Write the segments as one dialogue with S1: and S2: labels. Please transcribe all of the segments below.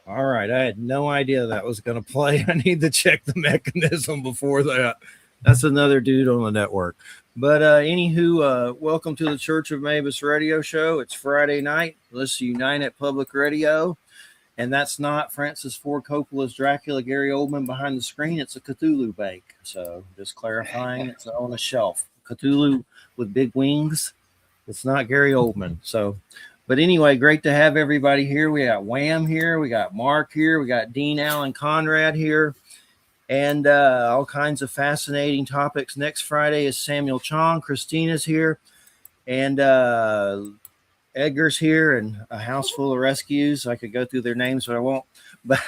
S1: All right. I had no idea that was going to play. I need to check the mechanism before that. That's another dude on the network. But anywho, welcome to the Church of Mabus radio show. It's Friday night. Let's unite at Public Radio. And that's not Francis Ford Coppola's Dracula, Gary Oldman behind the screen. It's a Cthulhu bank. So just clarifying, it's on a shelf. Cthulhu with big wings. It's not Gary Oldman. So, but anyway, great to have everybody here. We got Wham here. We got Mark here. We got Dean Allen Conrad here. And all kinds of fascinating topics. Next Friday is Samuel Chong. Christina's here. And Edgar's here, and a house full of rescues. I could go through their names, but I won't. But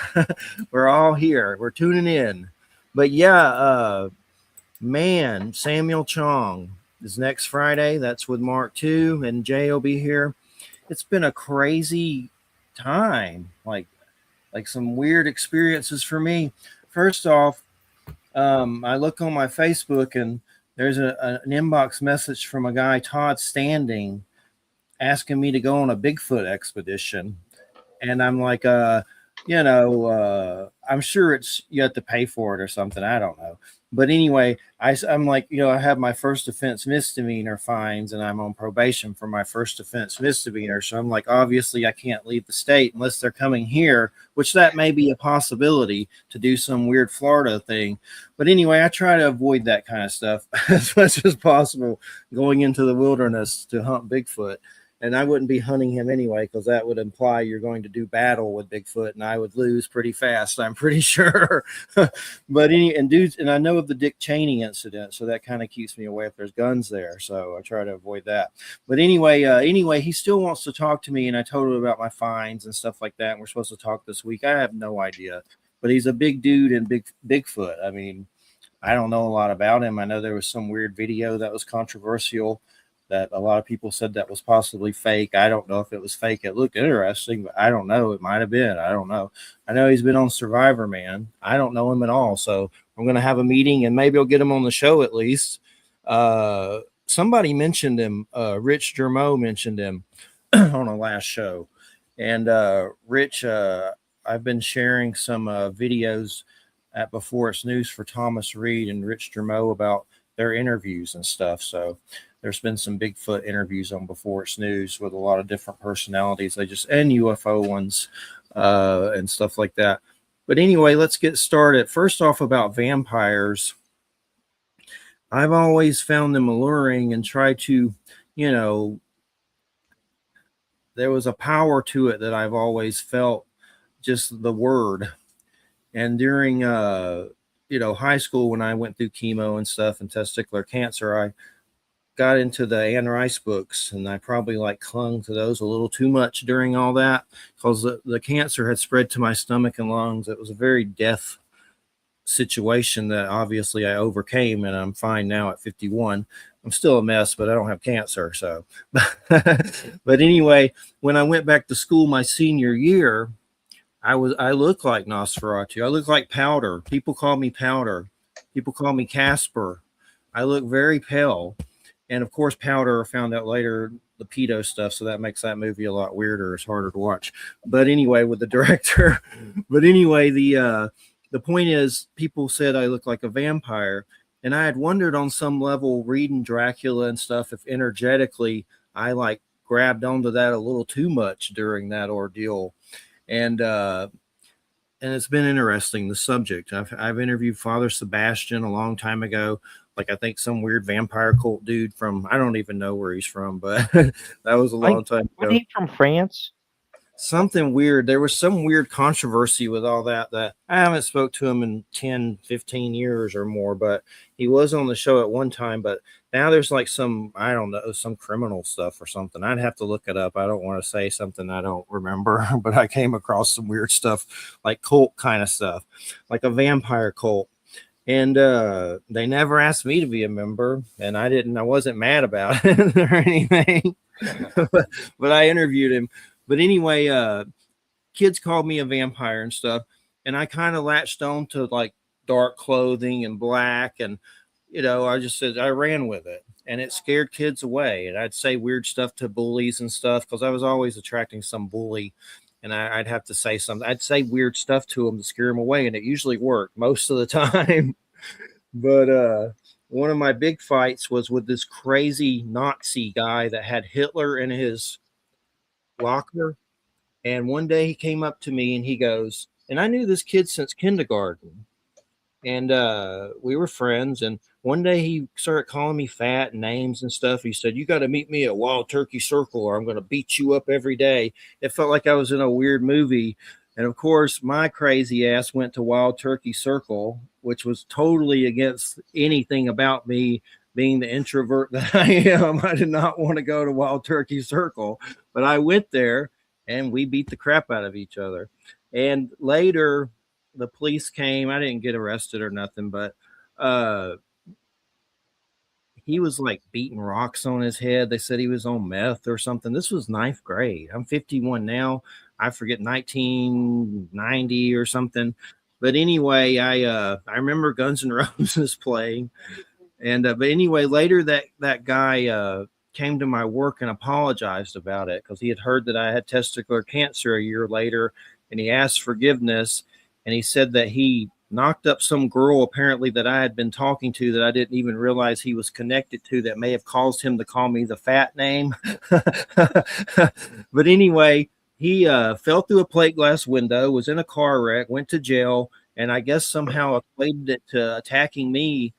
S1: we're all here. We're tuning in. But yeah, man, Samuel Chong is next Friday. That's with Mark too, and Jay will be here. It's been a crazy time, like some weird experiences for me. First off, I look on my Facebook and there's an inbox message from a guy, Todd Standing, asking me to go on a Bigfoot expedition. And I'm like, I'm sure it's you have to pay for it or something. I don't know. But anyway, I'm like, I have my first offense misdemeanor fines and I'm on probation for my first offense misdemeanor. So I'm like, obviously, I can't leave the state unless they're coming here, which that may be a possibility to do some weird Florida thing. But anyway, I try to avoid that kind of stuff as much as possible going into the wilderness to hunt Bigfoot. And I wouldn't be hunting him anyway because that would imply you're going to do battle with Bigfoot, and I would lose pretty fast. I'm pretty sure. But dudes, and I know of the Dick Cheney incident, so that kind of keeps me away if there's guns there. So I try to avoid that. But anyway, he still wants to talk to me, and I told him about my fines and stuff like that. And we're supposed to talk this week. I have no idea, but he's a big dude and Bigfoot. I mean, I don't know a lot about him. I know there was some weird video that was controversial that a lot of people said that was possibly fake. I don't know if it was fake. It looked interesting, but I don't know. It might have been. I don't know. I know he's been on Survivor, man. I don't know him at all. So I'm going to have a meeting and maybe I'll get him on the show at least. Somebody mentioned him. Rich Germeau mentioned him on a last show. And Rich, I've been sharing some videos at Before It's News for Thomas Reed and Rich Germeau about their interviews and stuff. So there's been some Bigfoot interviews on Before It's News with a lot of different personalities. And UFO ones and stuff like that. But anyway, let's get started. First off, about vampires. I've always found them alluring and tried to, there was a power to it that I've always felt, just the word. And during, high school when I went through chemo and stuff and testicular cancer, I got into the Anne Rice books, and I probably clung to those a little too much during all that because the cancer had spread to my stomach and lungs. It was a very death situation that obviously I overcame, and I'm fine now at 51. I'm still a mess, but I don't have cancer. So, but anyway, when I went back to school my senior year, I look like Nosferatu. I look like Powder. People call me Powder. People call me Casper. I look very pale. And of course, Powder, I found out later, the pedo stuff, so that makes that movie a lot weirder. It's harder to watch. But anyway, with the director. But anyway, the point is, people said I look like a vampire, and I had wondered on some level, reading Dracula and stuff, if energetically I grabbed onto that a little too much during that ordeal, and it's been interesting, the subject. I've interviewed Father Sebastian a long time ago. I think some weird vampire cult dude from, I don't even know where he's from, but that was a long time
S2: Wasn't
S1: ago.
S2: he from France?
S1: Something weird. There was some weird controversy with all that I haven't spoke to him in 10, 15 years or more, but he was on the show at one time. But now there's some, I don't know, some criminal stuff or something. I'd have to look it up. I don't want to say something I don't remember, but I came across some weird stuff, like cult kind of stuff, like a vampire cult. And they never asked me to be a member, and I wasn't mad about it or anything. But I interviewed him. But anyway, kids called me a vampire and stuff, and I kind of latched on to dark clothing and black, and I just said I ran with it, and it scared kids away. And I'd say weird stuff to bullies and stuff because I was always attracting some bully. and I'd have to say something. I'd say weird stuff to him to scare him away, and it usually worked most of the time. But one of my big fights was with this crazy Nazi guy that had Hitler in his locker. And one day he came up to me and he goes, and I knew this kid since kindergarten, and we were friends. And one day he started calling me fat and names and stuff. He said, "You got to meet me at Wild Turkey Circle, or I'm going to beat you up every day." It felt like I was in a weird movie. And of course, my crazy ass went to Wild Turkey Circle, which was totally against anything about me being the introvert that I am. I did not want to go to Wild Turkey Circle, but I went there and we beat the crap out of each other. And later, the police came. I didn't get arrested or nothing, but uh, he was like beating rocks on his head. They said he was on meth or something. This was ninth grade. I'm 51 now. I forget 1990 or something. But anyway, I remember Guns N' Roses playing, and but anyway, later that guy came to my work and apologized about it because he had heard that I had testicular cancer a year later, and he asked forgiveness, and he said that he knocked up some girl apparently that I had been talking to that I didn't even realize he was connected to that may have caused him to call me the fat name. But anyway, he fell through a plate glass window, was in a car wreck, went to jail, and I guess somehow equated it to attacking me.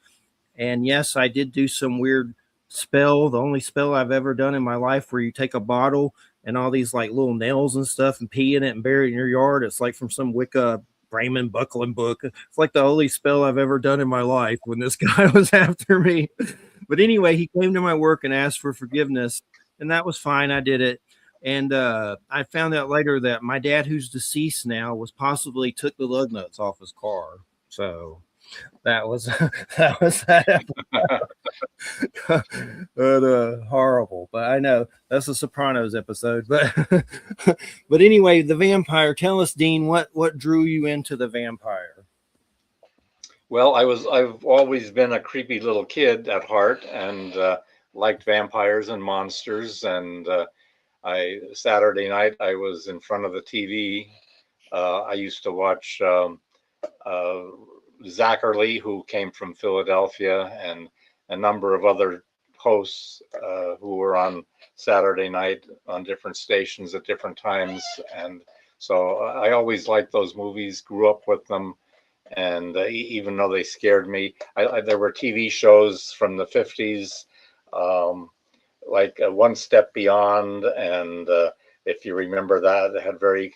S1: And yes, I did do some weird spell, the only spell I've ever done in my life, where you take a bottle and all these like little nails and stuff and pee in it and bury it in your yard. It's like from some Wicca Brahmin Buckland book. It's like the only spell I've ever done in my life when this guy was after me. But anyway, he came to my work and asked for forgiveness, and that was fine. I did it. And I found out later that my dad, who's deceased now, was possibly took the lug nuts off his car. So that was that was that. But horrible. But I know that's a Sopranos episode. But but anyway, the vampire. Tell us, Dean, what drew you into the vampire?
S2: Well, I've always been a creepy little kid at heart, and liked vampires and monsters. And I Saturday night I was in front of the TV. I used to watch uh, Zachary, who came from Philadelphia, and a number of other hosts who were on Saturday night on different stations at different times. And so I always liked those movies, grew up with them. And even though they scared me, there were TV shows from the 50s, um, like One Step Beyond. And if you remember that, it had very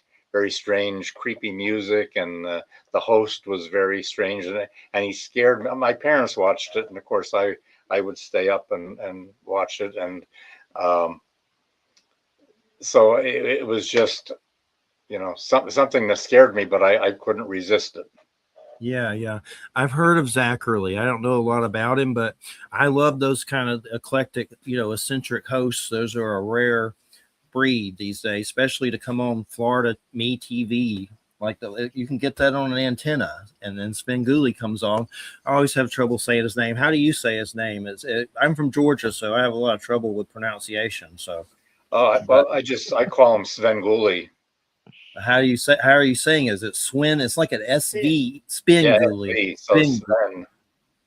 S2: strange, creepy music, and the host was very strange, and he scared me. My parents watched it, and of course I would stay up and watch it. And um, so it was just, something that scared me, but I couldn't resist it.
S1: Yeah, yeah. I've heard of Zachary. I don't know a lot about him, but I love those kind of eclectic, eccentric hosts. Those are a rare breed these days, especially to come on Florida Me TV. Like you can get that on an antenna, and then Spenguli comes on. I always have trouble saying his name. How do you say his name? I'm from Georgia, so I have a lot of trouble with pronunciation. So, but
S2: Well, I call him Svengoolie.
S1: how do you say? How are you saying? Is it Swin? It's like an SV
S2: Yeah,
S1: Spenguli.
S2: so Sven.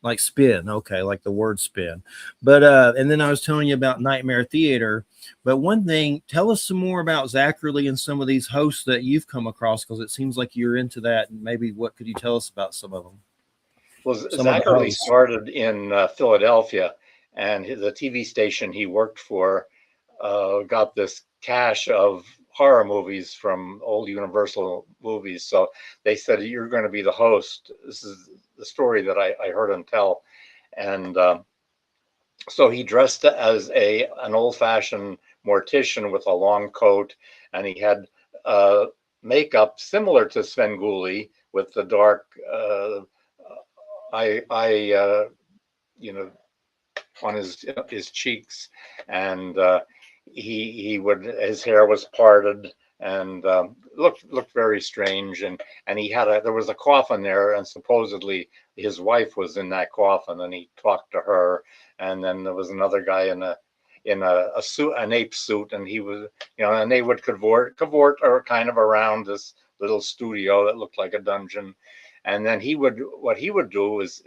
S1: Like spin, okay, like the word spin. But and then I was telling you about Nightmare Theater. But one thing, tell us some more about Zachary and some of these hosts that you've come across, because it seems like you're into that. And maybe what could you tell us about some of them?
S2: Well,
S1: Some of the
S2: Zachary
S1: hosts.
S2: started in Philadelphia, and the TV station he worked for got this cache of horror movies from old Universal movies. So they said, "You're going to be the host." This is the story that I heard him tell. And so he dressed as an old-fashioned mortician with a long coat, and he had uh, makeup similar to Svengoolie with the dark eye, you know, on his cheeks. And his hair was parted, and looked very strange. And there was a coffin there, and supposedly his wife was in that coffin, and he talked to her. And then there was another guy in a suit, an ape suit, and he was, and they would cavort or kind of around this little studio that looked like a dungeon. And then what he would do is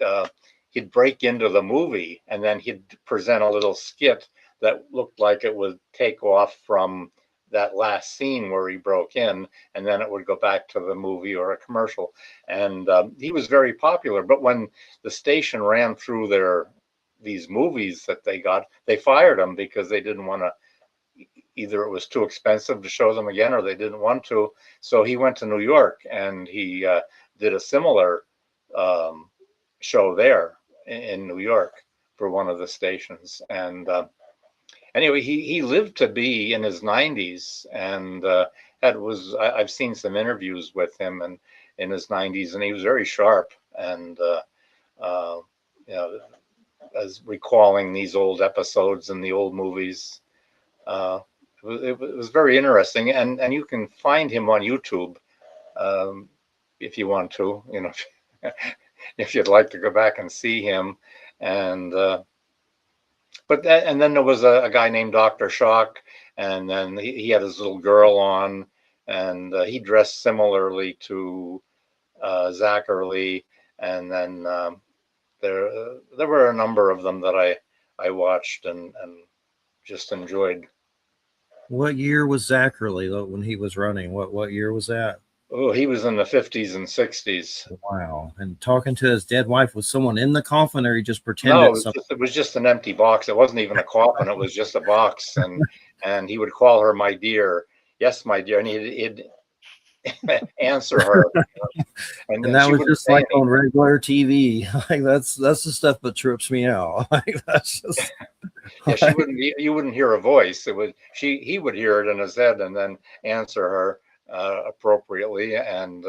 S2: he'd break into the movie, and then he'd present a little skit that looked like it would take off from that last scene where he broke in, and then it would go back to the movie or a commercial. And he was very popular. But when the station ran through these movies that they fired him because they didn't want to. Either it was too expensive to show them again, or they didn't want to. So he went to New York, and he did a similar show there in New York for one of the stations. And anyway, he lived to be in his 90s, and I've seen some interviews with him and in his 90s, and he was very sharp, and as recalling these old episodes in the old movies. It was very interesting, and you can find him on YouTube if you want to, if you'd like to go back and see him. And and then there was a guy named Dr. Shock, and then he had his little girl on, and he dressed similarly to Zachary. And then there were a number of them that I watched and just enjoyed.
S1: What year was Zachary when he was running? What year was that?
S2: Oh, he was in the 50s and 60s.
S1: Wow. And talking to his dead wife, was someone in the coffin, or he just pretended?
S2: No, it was just an empty box. It wasn't even a coffin. It was just a box. And he would call her my dear. Yes, my dear. And he'd answer her.
S1: And that was just like on regular TV. Like that's the stuff that trips me out. Like that's just.
S2: Yeah, you wouldn't hear a voice. He would hear it in his head and then answer her appropriately. And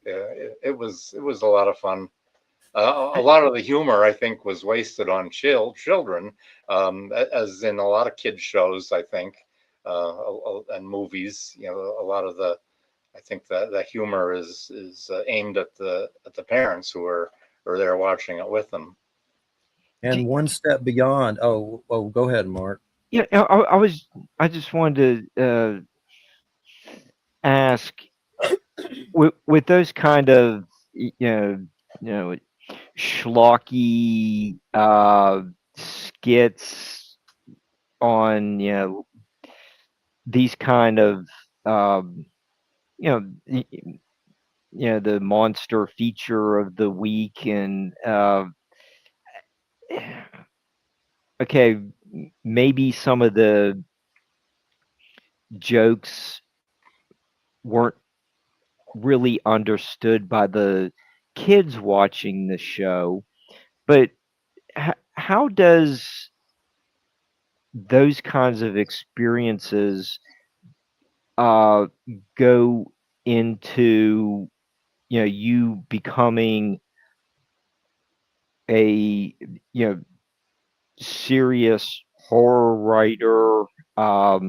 S2: it was a lot of fun. A lot of the humor, I think, was wasted on children, as in a lot of kids shows, I think, and movies. A lot of I think the humor is aimed at the parents who are there watching it with them.
S1: And one step beyond. Oh, go ahead, Mark.
S3: Yeah, I just wanted to ask, with those kind of schlocky skits on these kind of the monster feature of the week, and okay, maybe some of the jokes weren't really understood by the kids watching the show, but how does those kinds of experiences go into you becoming a serious horror writer? How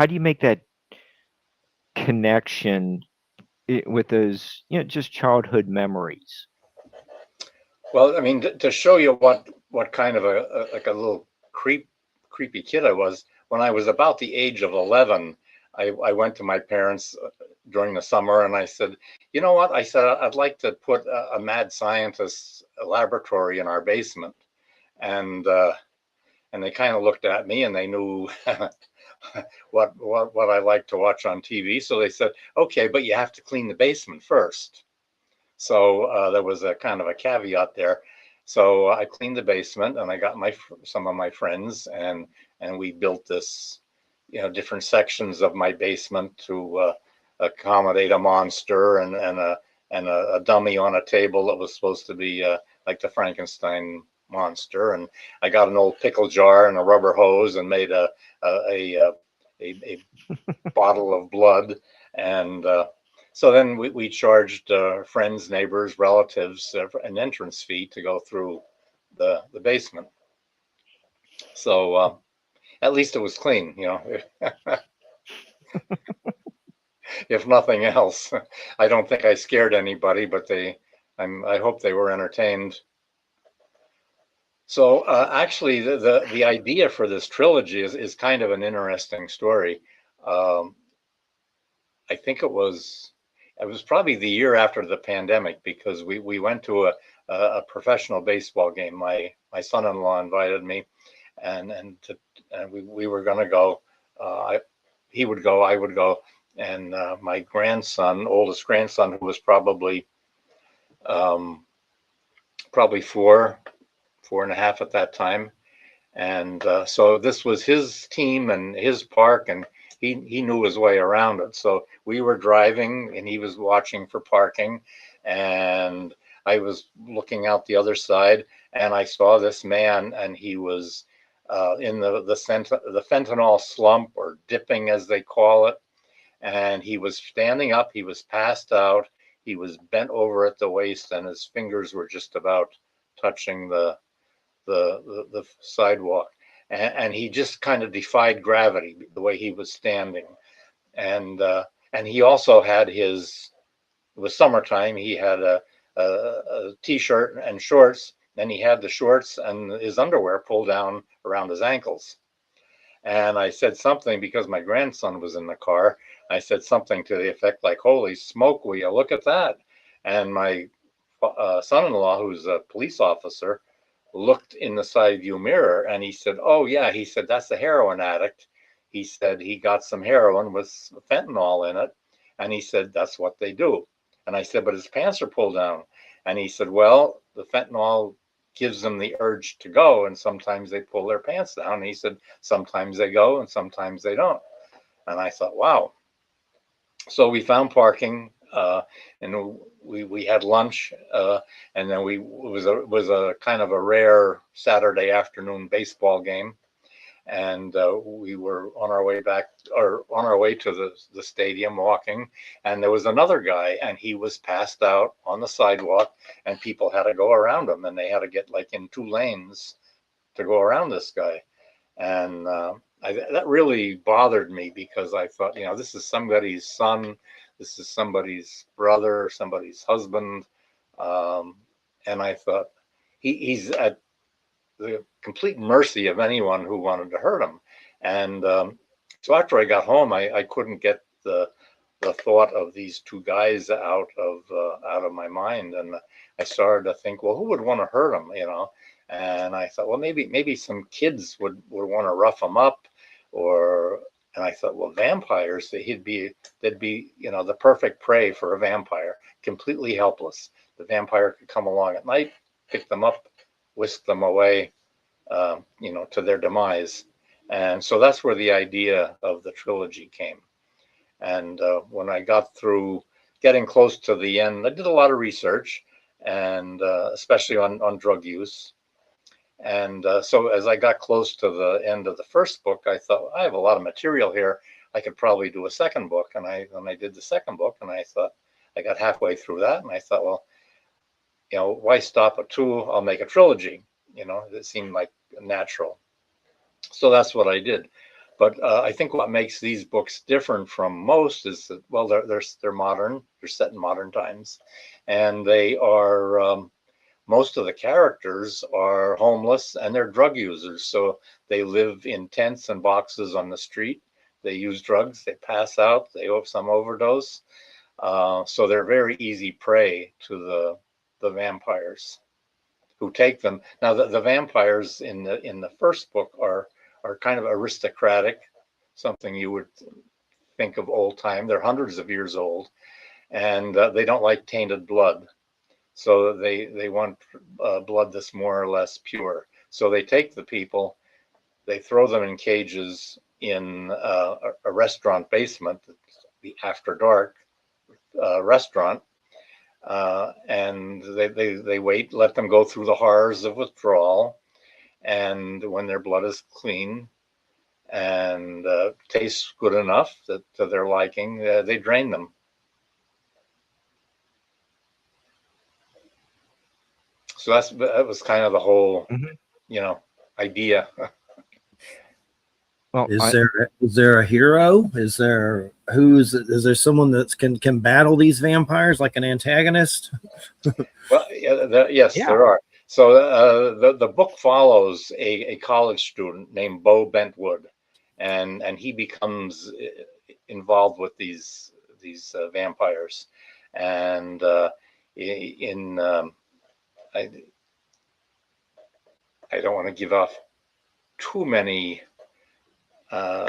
S3: do you make that connection with those just childhood memories?
S2: Well, I mean, to show you what kind of a little creepy kid I was, when I was about the age of 11, I went to my parents during the summer, and I said, you know what? I said, I'd like to put a mad scientist laboratory in our basement. And they kind of looked at me, and they knew what I like to watch on TV. So they said, okay, but you have to clean the basement first. So there was a kind of a caveat there. So I cleaned the basement, and I got some of my friends, and we built this, different sections of my basement to accommodate a monster and a dummy on a table that was supposed to be like the Frankenstein monster. And I got an old pickle jar and a rubber hose and made a bottle of blood. And so then we charged friends, neighbors, relatives an entrance fee to go through the basement. So at least it was clean, if nothing else. I don't think I scared anybody, but I hope they were entertained. So actually, the idea for this trilogy is kind of an interesting story. Um, I think it was probably the year after the pandemic, because we went to a professional baseball game. My son-in-law invited me, and we were going to go. He would go, I would go, and my grandson, oldest grandson, who was um, probably four and a half at that time. And so this was his team and his park, and he knew his way around it. So we were driving, and he was watching for parking, and I was looking out the other side, and I saw this man, and he was in the fentanyl slump, or dipping as they call it, and he was standing up. He was passed out. He was bent over at the waist, and his fingers were just about touching the sidewalk, and he just kind of defied gravity the way he was standing, and he also had his. It was summertime. He had a t-shirt and shorts, and he had the shorts and his underwear pulled down around his ankles. And I said something, because my grandson was in the car. I said something to the effect like, "Holy smoke, will you look at that?" And my son-in-law, who's a police officer, looked in the side view mirror, and he said, "Oh yeah," he said, "that's a heroin addict." He said he got some heroin with fentanyl in it, and he said that's what they do. And I said, "But his pants are pulled down." And he said, "Well, the fentanyl gives them the urge to go, and sometimes they pull their pants down." And he said, "Sometimes they go and sometimes they don't." And I thought, wow. So we found parking, and we had lunch, and then it was a kind of a rare Saturday afternoon baseball game, and we were on our way back, or on our way to the stadium, walking, and there was another guy, and he was passed out on the sidewalk, and people had to go around him, and they had to get like in two lanes to go around this guy. And that really bothered me, because I thought, this is somebody's son, this is somebody's brother, somebody's husband, and I thought he's at the complete mercy of anyone who wanted to hurt him. And so after I got home, I couldn't get the thought of these two guys out of my mind, and I started to think, well, who would want to hurt him, And I thought, well, maybe some kids would want to rough him up, and I thought, well, vampires, they'd be the perfect prey for a vampire, completely helpless. The vampire could come along at night, pick them up, whisk them away, to their demise. And so that's where the idea of the trilogy came. And when I got through getting close to the end, I did a lot of research, and especially on drug use. And so as I got close to the end of the first book, I thought, I have a lot of material here. I could probably do a second book. And I did the second book, and I thought, I got halfway through that, and I thought, well, why stop at two? I'll make a trilogy. It seemed like natural. So that's what I did. But I think what makes these books different from most is that, well, they're modern. They're set in modern times, and they are. Most of the characters are homeless, and they're drug users. So they live in tents and boxes on the street. They use drugs. They pass out. They have some overdose. So they're very easy prey to the vampires who take them. Now the vampires in the first book are kind of aristocratic, something you would think of old time. They're hundreds of years old, and they don't like tainted blood. So they want blood that's more or less pure. So they take the people, they throw them in cages in a restaurant basement, the after dark restaurant, and they wait, let them go through the horrors of withdrawal. And when their blood is clean and tastes good enough that to their liking, they drain them. So that was kind of the whole, idea.
S3: Well,
S1: Is there a hero? Is there someone that can battle these vampires, like an antagonist?
S2: Well, yes,
S3: Yeah.
S2: there are. So the book follows a college student named Bo Bentwood, and he becomes involved with these vampires, and in I I don't want to give off too many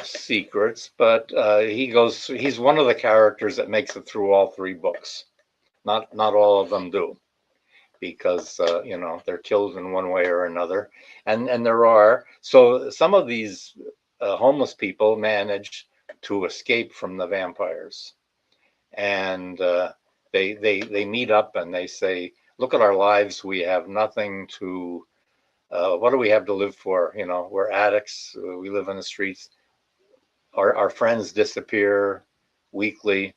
S2: secrets, but he's one of the characters that makes it through all three books. Not all of them do, because they're killed in one way or another, and there are so some of these homeless people manage to escape from the vampires, and they meet up and they say, look at our lives, we have nothing to what do we have to live for? We're addicts, we live in the streets, our friends disappear weekly,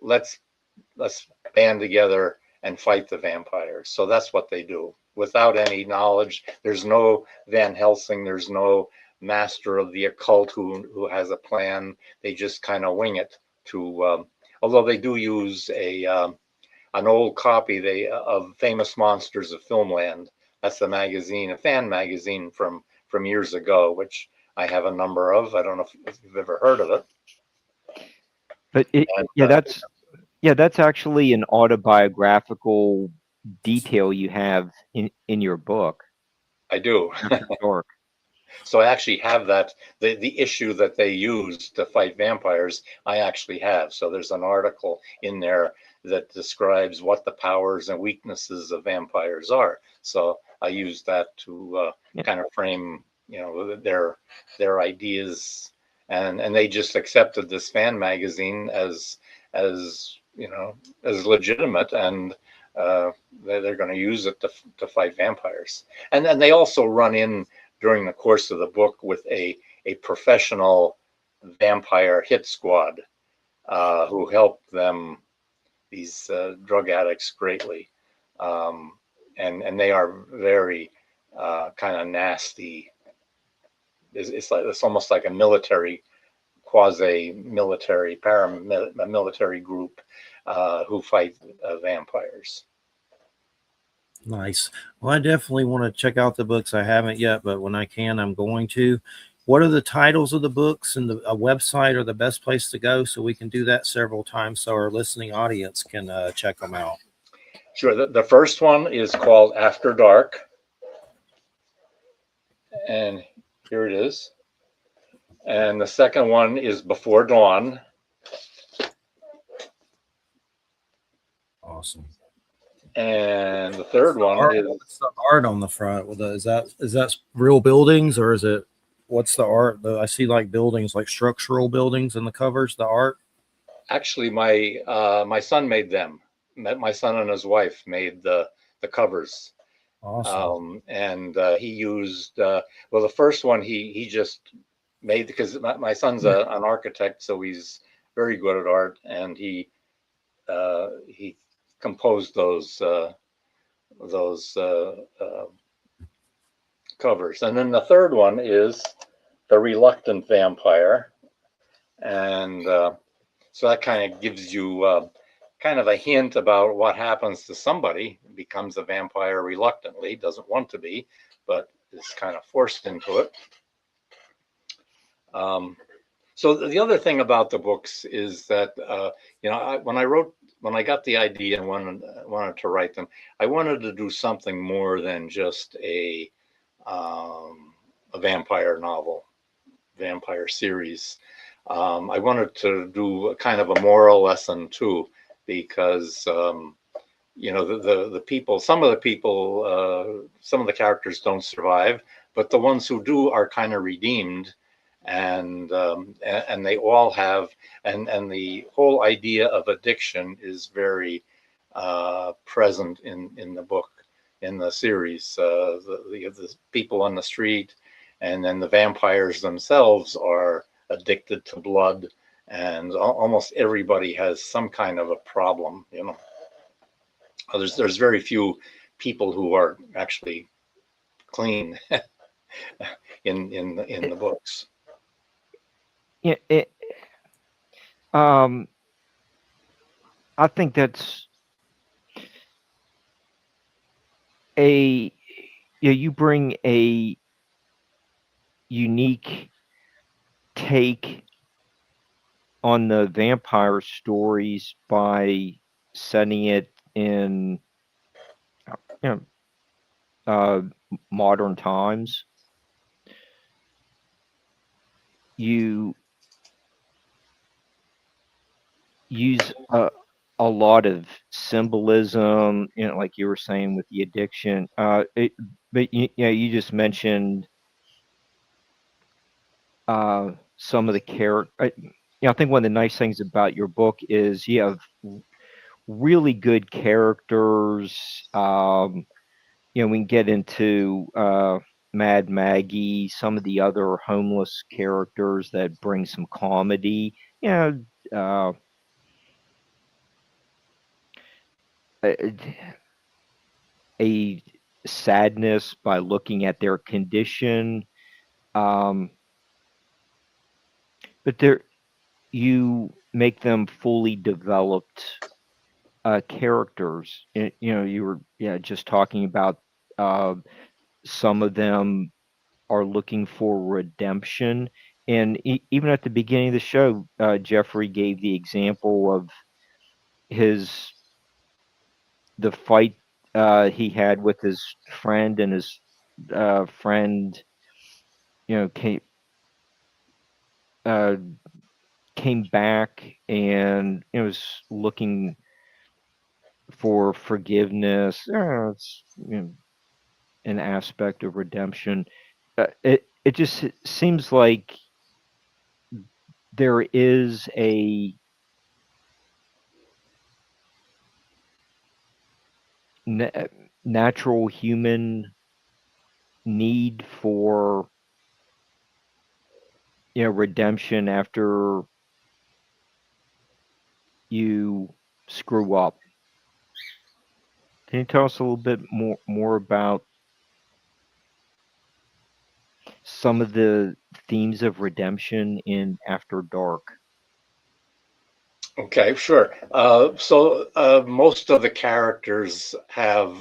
S2: let's band together and fight the vampires. So that's what they do without any knowledge. There's no Van Helsing, there's no master of the occult who has a plan. They just kind of wing it to although they do use an old copy of Famous Monsters of Filmland. That's the magazine, a fan magazine from years ago, which I have a number of. I don't know if you've ever heard of it.
S3: But that's actually an autobiographical detail you have in your book.
S2: I do.
S3: Dark.
S2: So I actually have that, the issue that they use to fight vampires, I actually have. So there's an article in there that describes what the powers and weaknesses of vampires are. So I use that to kind of frame, their ideas, and they just accepted this fan magazine as legitimate, and they're going to use it to fight vampires. And then they also run in during the course of the book with a professional vampire hit squad who help them, these drug addicts, greatly. And they are very kind of nasty. It's almost like a military, quasi-military, paramilitary group who fight vampires.
S1: Nice. Well, I definitely want to check out the books. I haven't yet, but when I can, I'm going to. What are the titles of the books, and a website are the best place to go, so we can do that several times so our listening audience can check them out?
S2: Sure. The first one is called After Dark. And here it is. And the second one is Before Dawn.
S1: Awesome.
S2: And the third one is,
S1: what's the art on the front? Is that real buildings, or is it, what's the art? I see like buildings, like structural buildings in the covers, the art.
S2: actually my son made them. My son and his wife made the covers.
S1: Awesome.
S2: And he used well, the first one he just made, because my son's an architect, so he's very good at art, and he composed those covers. And then the third one is The Reluctant Vampire, and so that kind of gives you kind of a hint about what happens to somebody who becomes a vampire reluctantly, doesn't want to be, but is kind of forced into it. So the other thing about the books is that when I got the idea and wanted to write them, I wanted to do something more than just a vampire novel, vampire series. I wanted to do a kind of a moral lesson too, because the people, some of the characters don't survive, but the ones who do are kind of redeemed, and they all have, and the whole idea of addiction is very present in the book, in the series. The people on the street, and then the vampires themselves are addicted to blood, and almost everybody has some kind of a problem. There's very few people who are actually clean in the books.
S3: Yeah, I think that's a yeah, you bring a unique take on the vampire stories by setting it in, you know, uh, modern times. You use a lot of symbolism, you know, like you were saying with the addiction. But you just mentioned some of the character. I think one of the nice things about your book is you have really good characters. We can get into Mad Maggie, some of the other homeless characters that bring some comedy. You know, a, a sadness by looking at their condition. Um, but you make them fully developed characters. You were just talking about some of them are looking for redemption. And even at the beginning of the show, Jeffrey gave the example of his the fight he had with his friend, and his friend, you know, uh, came back and it was looking for forgiveness. It's, an aspect of redemption. It just seems like there is a natural human need for redemption after you screw up. Can you tell us a little bit more about some of the themes of redemption in After Dark?
S2: Okay, sure. Most of the characters have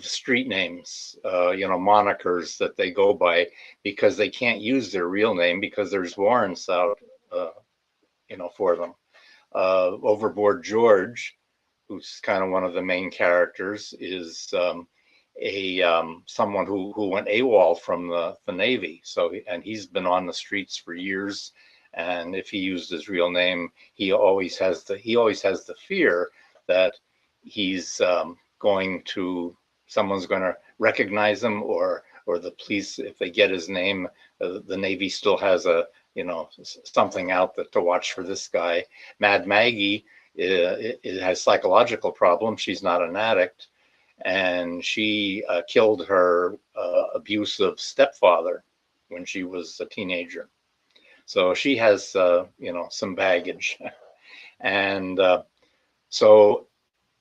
S2: street names, monikers that they go by because they can't use their real name because there's warrants out, for them. Overboard George, who's kind of one of the main characters, is a someone who went AWOL from the Navy. And he's been on the streets for years. And if he used his real name, he always has the fear that he's someone's going to recognize him, or the police, if they get his name, the Navy still has something out to watch for this guy. Mad Maggie, it has psychological problems. She's not an addict, and she killed her abusive stepfather when she was a teenager. So she has, some baggage. And so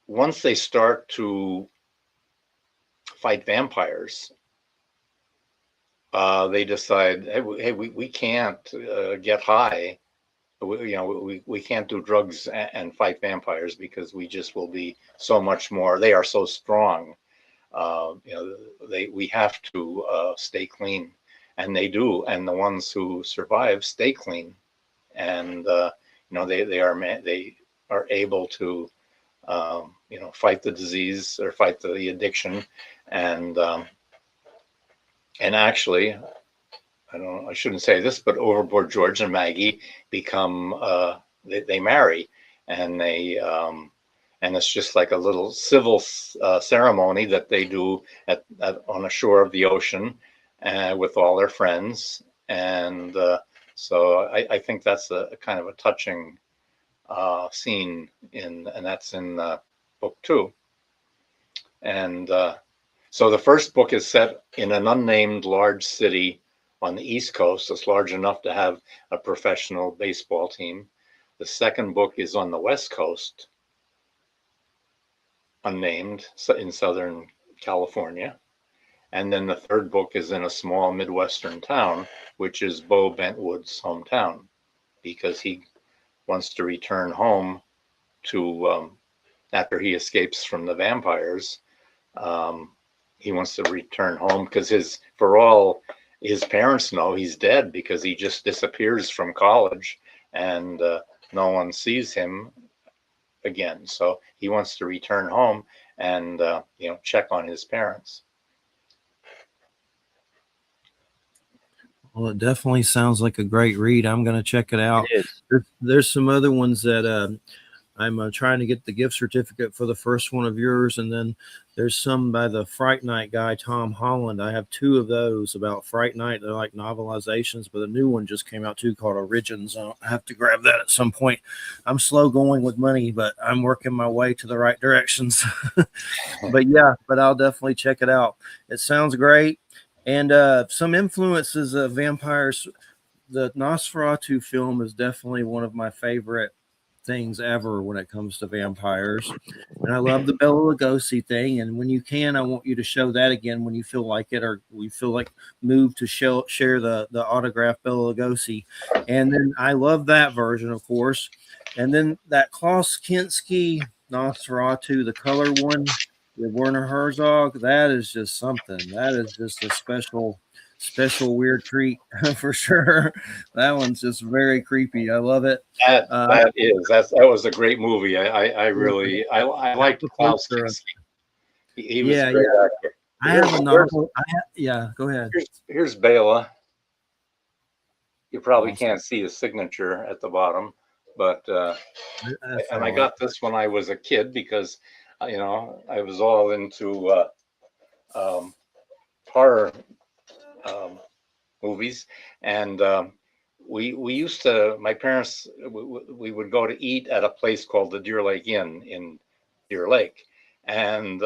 S2: once they start to fight vampires, they decide, hey, we can't get high. We can't do drugs and fight vampires because we just will be so much more. They are so strong. We have to stay clean, and they do. And the ones who survive stay clean, and they are able to fight the disease or fight the addiction, and actually, I shouldn't say this, but Overboard George and Maggie become they marry, and and it's just like a little civil ceremony that they do on the shore of the ocean with all their friends. And so I think that's a kind of a touching scene and that's in book 2. And so the first book is set in an unnamed large city on the East Coast. It's large enough to have a professional baseball team. The second book is on the West Coast, unnamed, in Southern California. And then the third book is in a small Midwestern town, which is Bo Bentwood's hometown, because he wants to return home to, after he escapes from the vampires, he wants to return home because for all his parents know, he's dead because he just disappears from college and no one sees him again. So he wants to return home and check on his parents.
S1: Well, it definitely sounds like a great read. I'm going to check it out.
S3: It is.
S1: There's some other ones that I'm trying to get the gift certificate for the first one of yours, and then there's some by the Fright Night guy, Tom Holland. I have two of those about Fright Night. They're like novelizations, but a new one just came out too called Origins. I have to grab that at some point. I'm slow going with money, but I'm working my way to the right directions. but I'll definitely check it out. It sounds great. And some influences of vampires. The Nosferatu film is definitely one of my favorite things ever when it comes to vampires. And I love the Bela Lugosi thing. And when you can, I want you to show that again when you feel like it, or we feel like moved to share the autographed Bela Lugosi. And then I love that version, of course. And then that Klaus Kinski Nosferatu, the color one with Werner Herzog, that is just something. That is just a special weird treat for sure. That one's just very creepy. I love it.
S2: That was a great movie. I really liked Klaus Kinski. He was a great actor.
S1: I have a novel. Go ahead.
S2: Here's Bela. You probably can't see his signature at the bottom, but and I got this when I was a kid because I was all into horror movies, and we used to. My parents, we would go to eat at a place called the Deer Lake Inn in Deer Lake, and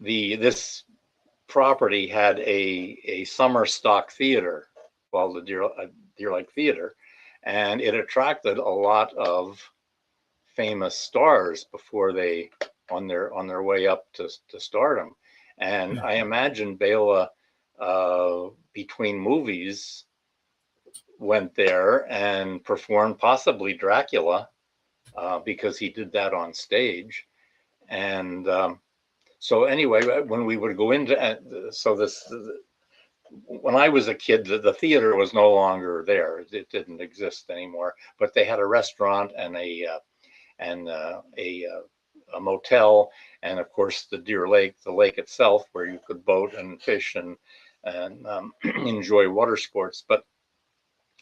S2: this property had a summer stock theater called the Deer Lake Theater, and it attracted a lot of famous stars before they on their way up to stardom. And I imagine Bela between movies went there and performed possibly Dracula because he did that on stage. And so anyway, when we would go into when I was a kid, the theater was no longer there. It didn't exist anymore. But they had a restaurant and a motel, and of course the Deer Lake, the lake itself, where you could boat and fish and enjoy water sports. But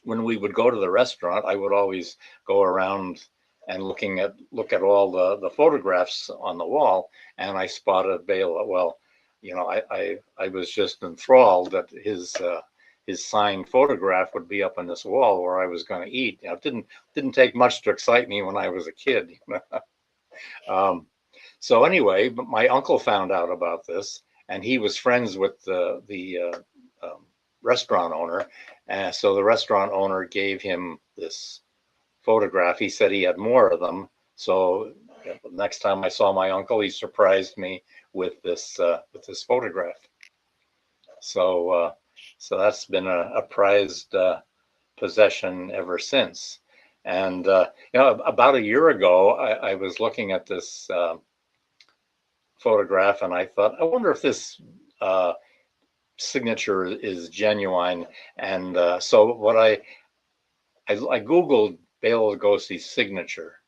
S2: when we would go to the restaurant, I would always go around and look at all the photographs on the wall, and I spotted Bela. Well, I was just enthralled that his signed photograph would be up on this wall where I was going to eat. It didn't take much to excite me when I was a kid. So anyway, my uncle found out about this, and he was friends with the restaurant owner, and so the restaurant owner gave him this photograph. He said he had more of them. So the next time I saw my uncle, he surprised me with this photograph. So that's been a prized possession ever since. And about a year ago, I was looking at this photograph, and I thought, I wonder if this signature is genuine. And so what I Googled Bela Lugosi's signature,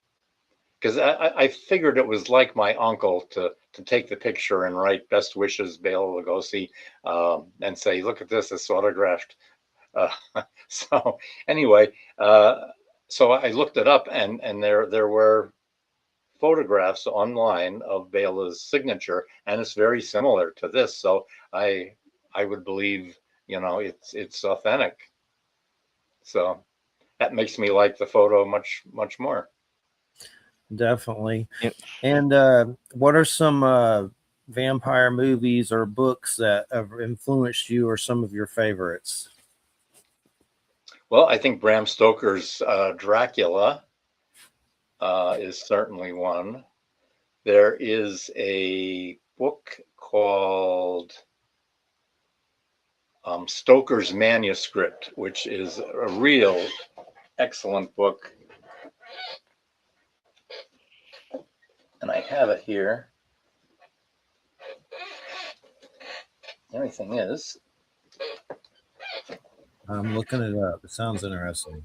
S2: because I figured it was like my uncle to take the picture and write "Best wishes, Bela Lugosi," and say, "Look at this, it's autographed." So anyway, so I looked it up, and there were photographs online of Bela's signature, and it's very similar to this. So I would believe it's authentic. So that makes me like the photo much more.
S1: Definitely.
S3: Yep.
S1: And what are some vampire movies or books that have influenced you, or some of your favorites?
S2: Well, I think Bram Stoker's Dracula is certainly one. There is a book called Stoker's Manuscript, which is a real excellent book. And I have it here. The only thing is,
S1: I'm looking it up. It sounds interesting.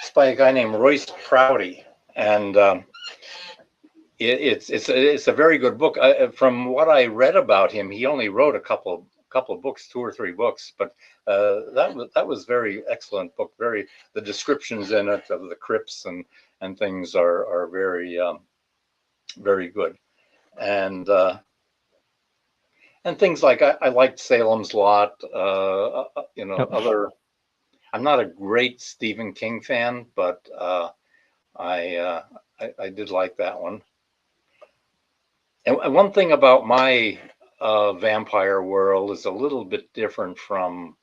S2: it's by a guy named Royce Prouty, and it's a very good book. From what I read about him, he only wrote a couple books, 2 or 3 books, but that was very excellent book. Very the descriptions in it of the crypts and things are very very good, and things like I liked Salem's Lot.
S3: Yep.
S2: Other. I'm not a great Stephen King fan, but I, uh, I did like that one. And one thing about my vampire world is a little bit different from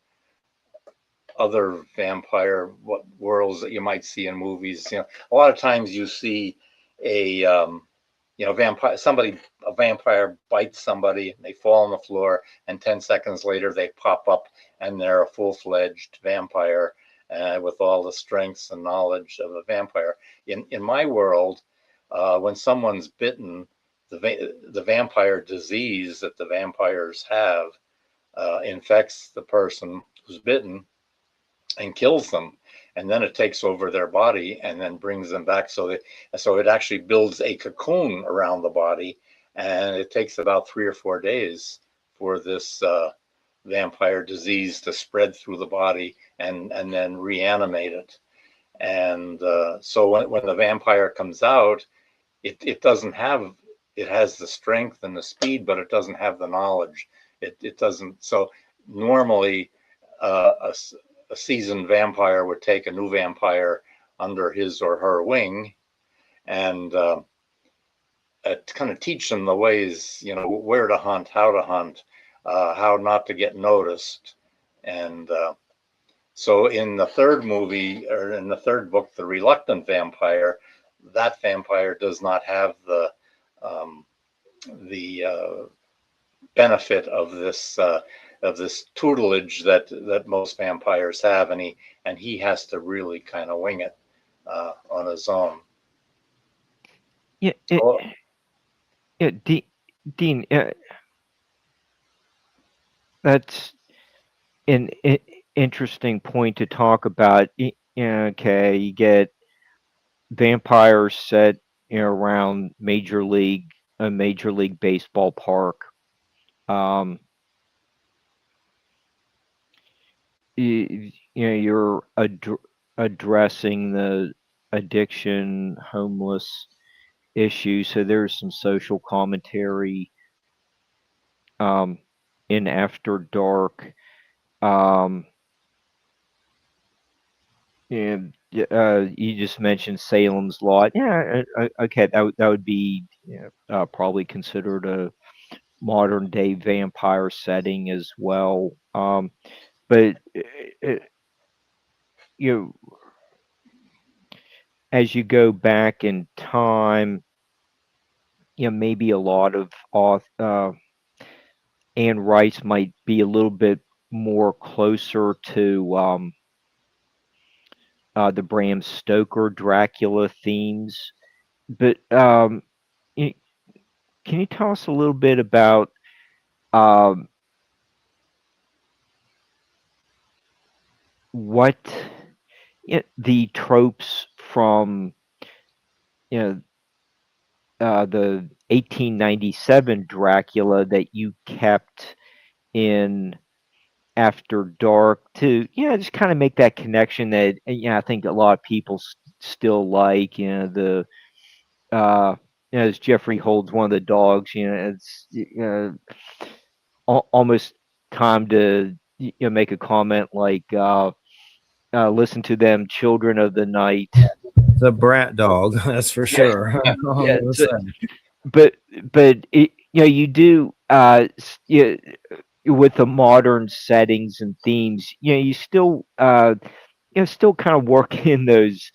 S2: other vampire worlds that you might see in movies. A lot of times you see a vampire, a vampire bites somebody, and they fall on the floor, and 10 seconds later they pop up and they're a full-fledged vampire with all the strengths and knowledge of a vampire. In my world, when someone's bitten, the vampire disease that the vampires have infects the person who's bitten and kills them, and then it takes over their body and then brings them back. So it actually builds a cocoon around the body, and it takes about 3 or 4 days for this vampire disease to spread through the body and then reanimate it. And so when the vampire comes out, it doesn't have, it has the strength and the speed, but it doesn't have the knowledge. It doesn't. So normally a seasoned vampire would take a new vampire under his or her wing and kind of teach them the ways, where to hunt, how not to get noticed. And so in the third movie, or in the third book, The Reluctant Vampire, that vampire does not have the benefit of this tutelage that most vampires have, and he has to really kind of wing it on his own.
S3: Yeah, Dean, that's an interesting point to talk about. Okay, you get vampires set around a major league baseball park. You're addressing the addiction, homeless issue, so there's some social commentary in After Dark. And you just mentioned Salem's Lot. Yeah, okay, that would be probably considered a modern day vampire setting as well. But you know, as you go back in time, maybe a lot of Anne Rice might be a little bit more closer to the Bram Stoker Dracula themes. But can you tell us a little bit about what the tropes from the 1897 Dracula that you kept in After Dark to just kind of make that connection that I think a lot of people still like the as Jeffrey holds one of the dogs, it's almost time to make a comment like listen to them, children of the night.
S1: The brat dog, that's for sure.
S3: Yeah, but you do with the modern settings and themes, you still still kind of work in those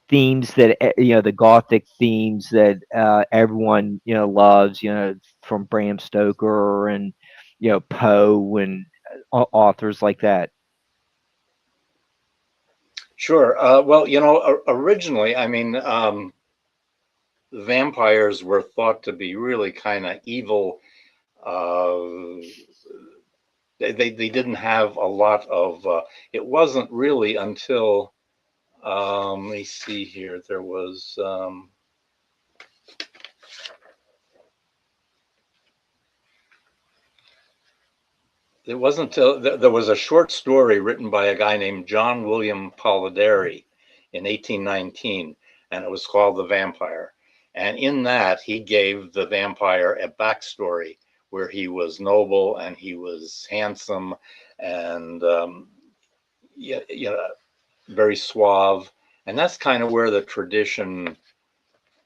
S3: themes that the gothic themes that everyone loves, from Bram Stoker and Poe and authors like that.
S2: Sure. Well, originally, I mean, vampires were thought to be really kind of evil. Uh, they didn't have a lot of. It wasn't really until let me see here. There was. It wasn't until there was a short story written by a guy named John William Polidori in 1819, and it was called The Vampire. And in that, he gave the vampire a backstory where he was noble and he was handsome and yeah, very suave. And that's kind of where the tradition,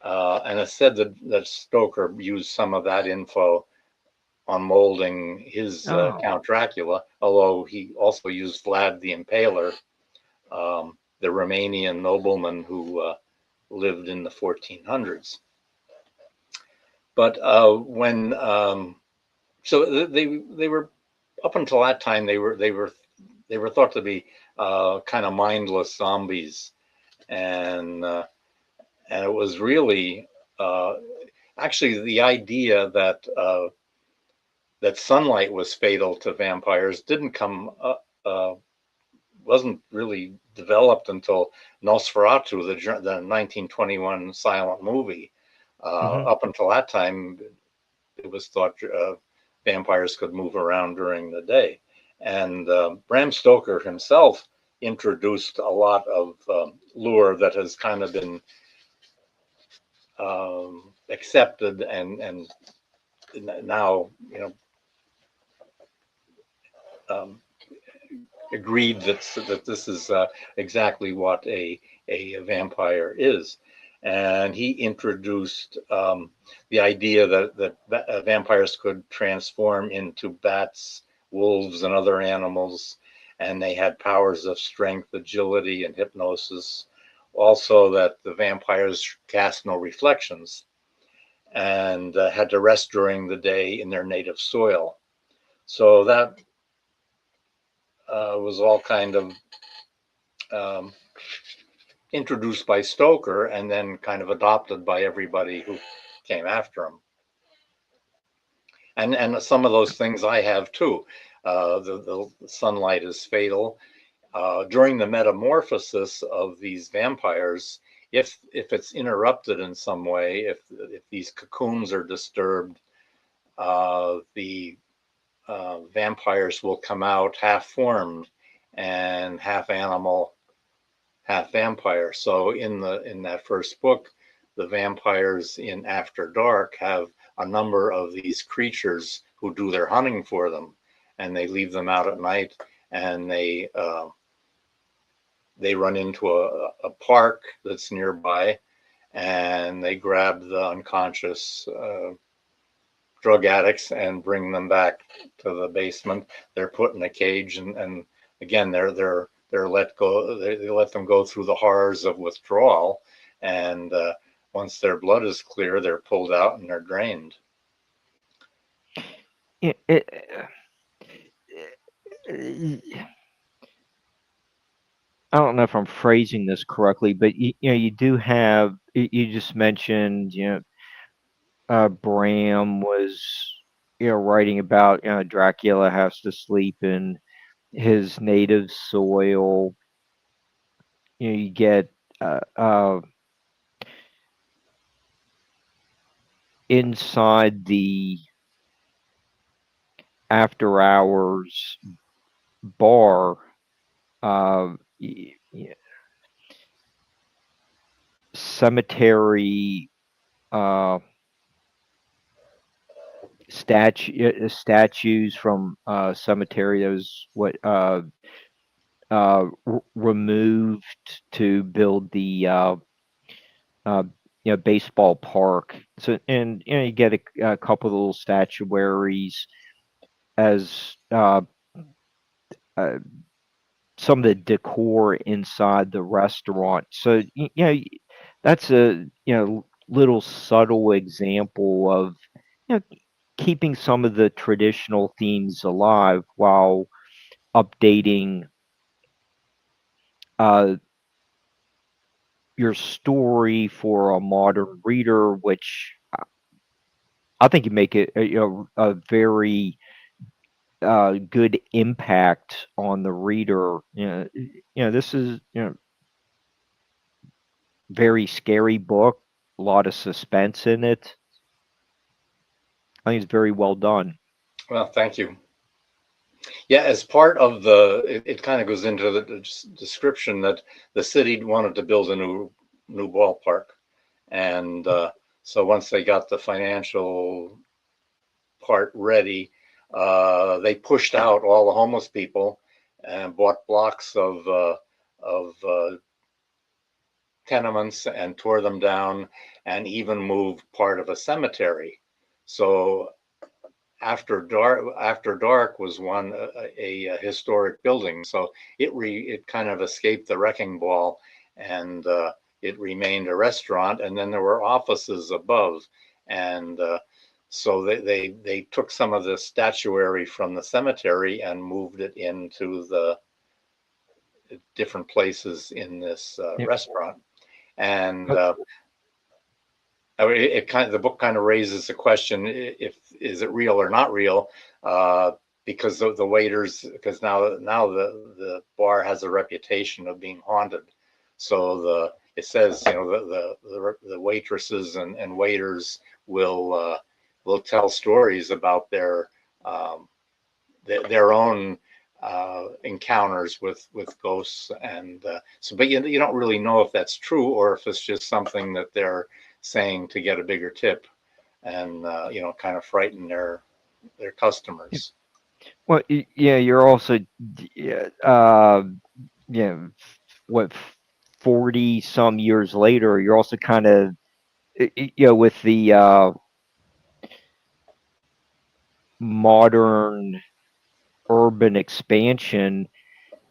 S2: and it said that Stoker used some of that info on molding his Count Dracula, although he also used Vlad the Impaler, the Romanian nobleman who lived in the 1400s. But when so they were up until that time they were thought to be kind of mindless zombies, and it was really actually the idea that that sunlight was fatal to vampires didn't come wasn't really developed until Nosferatu, the 1921 silent movie. Up until that time, it was thought vampires could move around during the day. And Bram Stoker himself introduced a lot of lure that has kind of been accepted and now, agreed that this is exactly what a vampire is. And he introduced the idea that vampires could transform into bats, wolves, and other animals, and they had powers of strength, agility, and hypnosis. Also, that the vampires cast no reflections and had to rest during the day in their native soil. So that was all kind of introduced by Stoker and then kind of adopted by everybody who came after him. And some of those things I have too. The sunlight is fatal. During the metamorphosis of these vampires, if it's interrupted in some way, if these cocoons are disturbed, the vampires will come out half formed and half animal, half vampire. So in that first book, the vampires in After Dark have a number of these creatures who do their hunting for them, and they leave them out at night, and they run into a park that's nearby, and they grab the unconscious drug addicts and bring them back to the basement. They're put in a cage, and again, they're let go. They let them go through the horrors of withdrawal, and once their blood is clear, they're pulled out and they're drained.
S3: I don't know if I'm phrasing this correctly, but you do have, you just mentioned, Bram was, writing about, Dracula has to sleep in his native soil. You get inside the after hours bar, cemetery statues from cemetery that was removed to build the baseball park. So, and you get a couple of little statuaries as some of the decor inside the restaurant. So that's a little subtle example of keeping some of the traditional themes alive while updating your story for a modern reader, which I think you make it a very good impact on the reader. This is very scary book, a lot of suspense in it. I think it's very well done.
S2: Well, thank you. Yeah, as part of it kind of goes into the description that the city wanted to build a new ballpark, and so once they got the financial part ready, they pushed out all the homeless people and bought blocks of tenements and tore them down, and even moved part of a cemetery. So after dark was one a historic building, so it kind of escaped the wrecking ball, and it remained a restaurant, and then there were offices above, and so they took some of the statuary from the cemetery and moved it into the different places in this restaurant, and the book kind of raises the question: if is it real or not real? Because the waiters, because now the bar has a reputation of being haunted. So it says the waitresses and waiters will tell stories about their own encounters with ghosts, and so, but you don't really know if that's true or if it's just something that they're saying to get a bigger tip, and kind of frighten their customers.
S3: Well, you're also, what, 40 some years later, you're also kind of, with the modern urban expansion.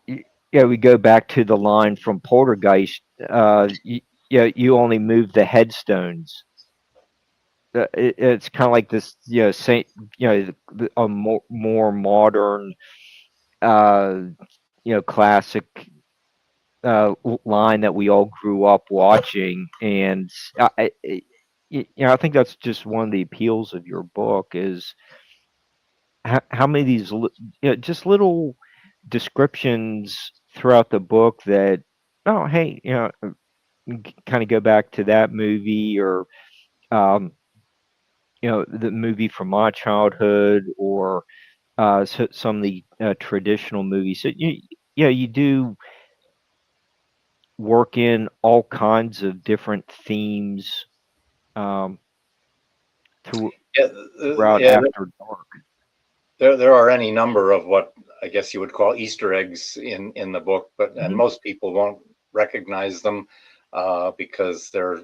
S3: We go back to the line from Poltergeist. You only move the headstones. It's kind of like this, a more modern, classic line that we all grew up watching, and I think that's just one of the appeals of your book is how many of these just little descriptions throughout the book that, oh, hey, kind of go back to that movie, or um, the movie from my childhood, or some of the traditional movies. So you do work in all kinds of different themes um, throughout
S2: Yeah,
S3: After Dark.
S2: there are any number of what I guess you would call Easter eggs in the book, but and most people won't recognize them because they're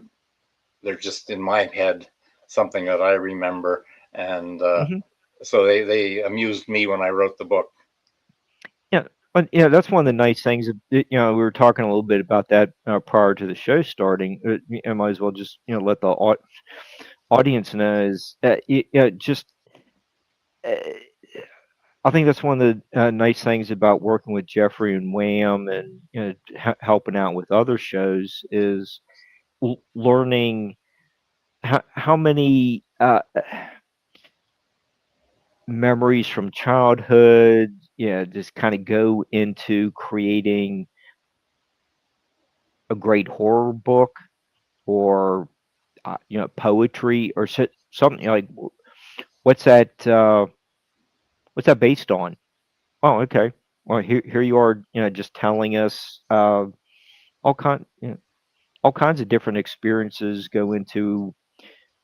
S2: just in my head something that I remember, and so they amused me when I wrote the book.
S3: Yeah, but that's one of the nice things. We were talking a little bit about that prior to the show starting. I might as well just let the audience know is just. I think that's one of the nice things about working with Jeffrey and Wham, and helping out with other shows is learning how many memories from childhood, just kind of go into creating a great horror book, or poetry, or something like, what's that? What's that based on? Oh, okay. Well, here you are, just telling us all all kinds of different experiences go into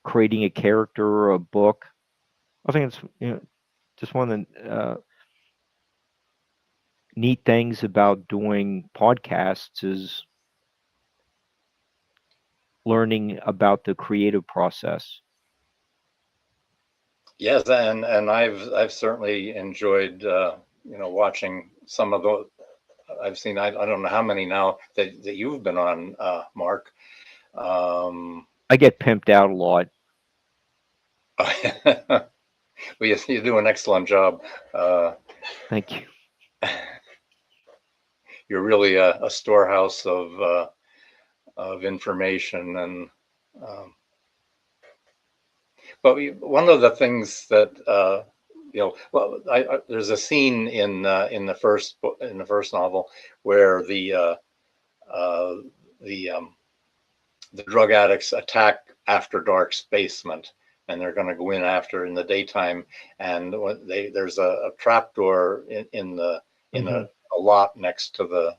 S3: creating a character or a book. I think it's just one of the neat things about doing podcasts is learning about the creative process.
S2: Yes, and I've certainly enjoyed watching some of the. I've seen I don't know how many now that you've been on, Mark.
S3: I get pimped out a lot.
S2: Well, you do an excellent job.
S3: Thank you.
S2: You're really a storehouse of of information. And but one of the things that well, there's a scene in the first novel where the drug addicts attack After Dark's basement, and they're going to go in after in the daytime, and there's a trapdoor in a lot next to the,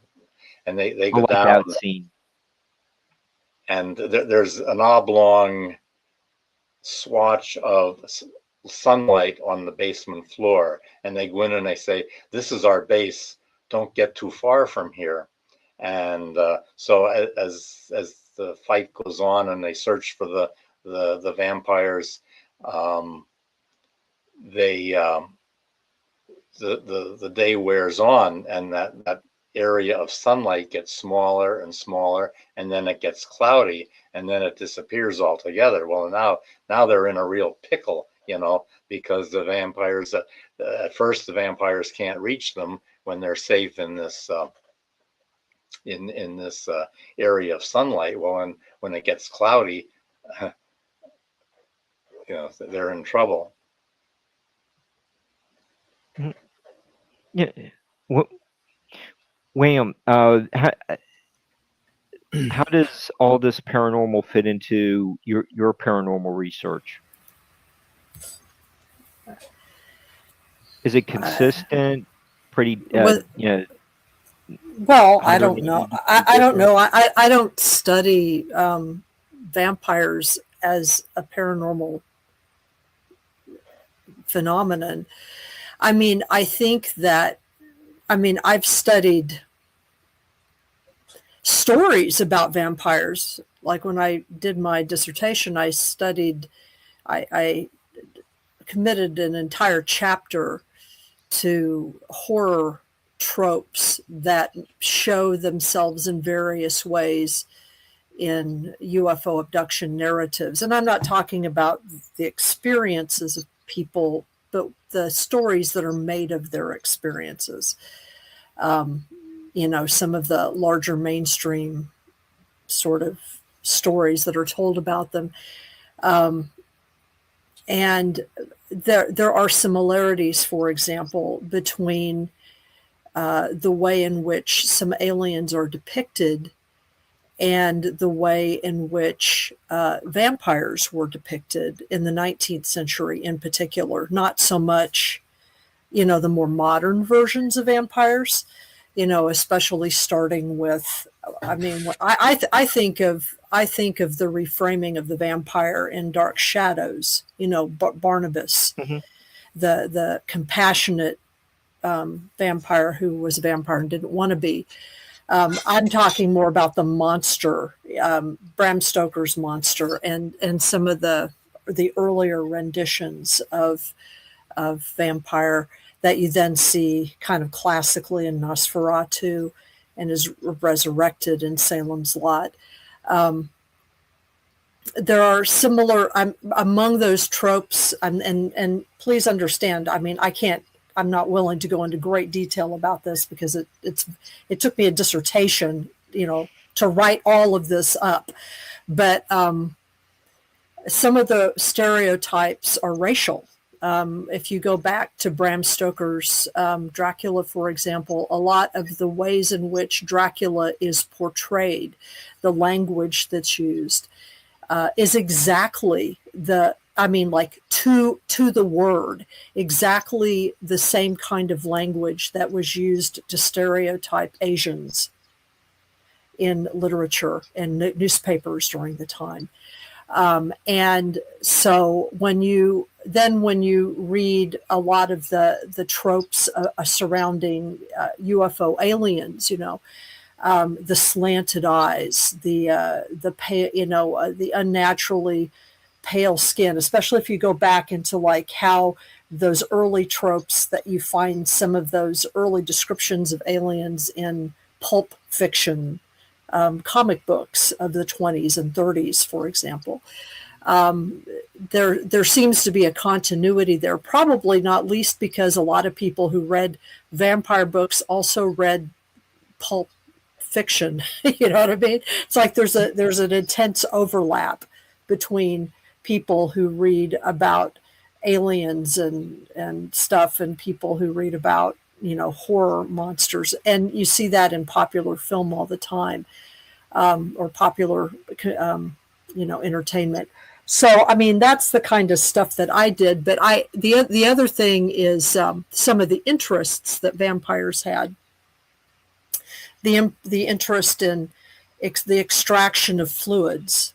S2: and they go down.
S3: That scene.
S2: And there's an oblong swatch of sunlight on the basement floor, and they go in and they say, "This is our base. Don't get too far from here." And so as the fight goes on and they search for the vampires, the day wears on, and that area of sunlight gets smaller and smaller, and then it gets cloudy, and then it disappears altogether. Well, now they're in a real pickle, because the vampires, at first the vampires can't reach them when they're safe in this in this area of sunlight. Well, and when it gets cloudy, they're in trouble.
S3: Yeah. William, how does all this paranormal fit into your paranormal research? Is it consistent? Pretty,
S4: Well, I don't know. I don't know. I don't study vampires as a paranormal phenomenon. I mean, I think that, I've studied stories about vampires. Like when I did my dissertation, I committed an entire chapter to horror tropes that show themselves in various ways in UFO abduction narratives. And I'm not talking about the experiences of people, but the stories that are made of their experiences. Some of the larger mainstream sort of stories that are told about them. And there are similarities, for example, between the way in which some aliens are depicted and the way in which vampires were depicted in the 19th century in particular. Not so much, the more modern versions of vampires, especially starting with, I think of the reframing of the vampire in Dark Shadows, Barnabas, the compassionate vampire who was a vampire and didn't want to be. I'm talking more about the monster, Bram Stoker's monster, and some of the earlier renditions of vampire that you then see kind of classically in Nosferatu and is resurrected in Salem's Lot. There are similar among those tropes, and please understand, I'm not willing to go into great detail about this because it took me a dissertation, to write all of this up. But some of the stereotypes are racial. If you go back to Bram Stoker's Dracula, for example, a lot of the ways in which Dracula is portrayed, the language that's used, is exactly to the word, exactly the same kind of language that was used to stereotype Asians in literature and newspapers during the time. And so when you read a lot of the tropes surrounding UFO aliens, the slanted eyes, the unnaturally pale skin, especially if you go back into like how those early tropes that you find some of those early descriptions of aliens in pulp fiction, comic books of the 20s and 30s, for example. There seems to be a continuity there, probably not least because a lot of people who read vampire books also read pulp fiction. You know what I mean? It's like there's an intense overlap between people who read about aliens and stuff and people who read about, horror monsters. And you see that in popular film all the time, or popular, entertainment. So, I mean, that's the kind of stuff that I did. But the other thing is some of the interests that vampires had. The interest in the extraction of fluids.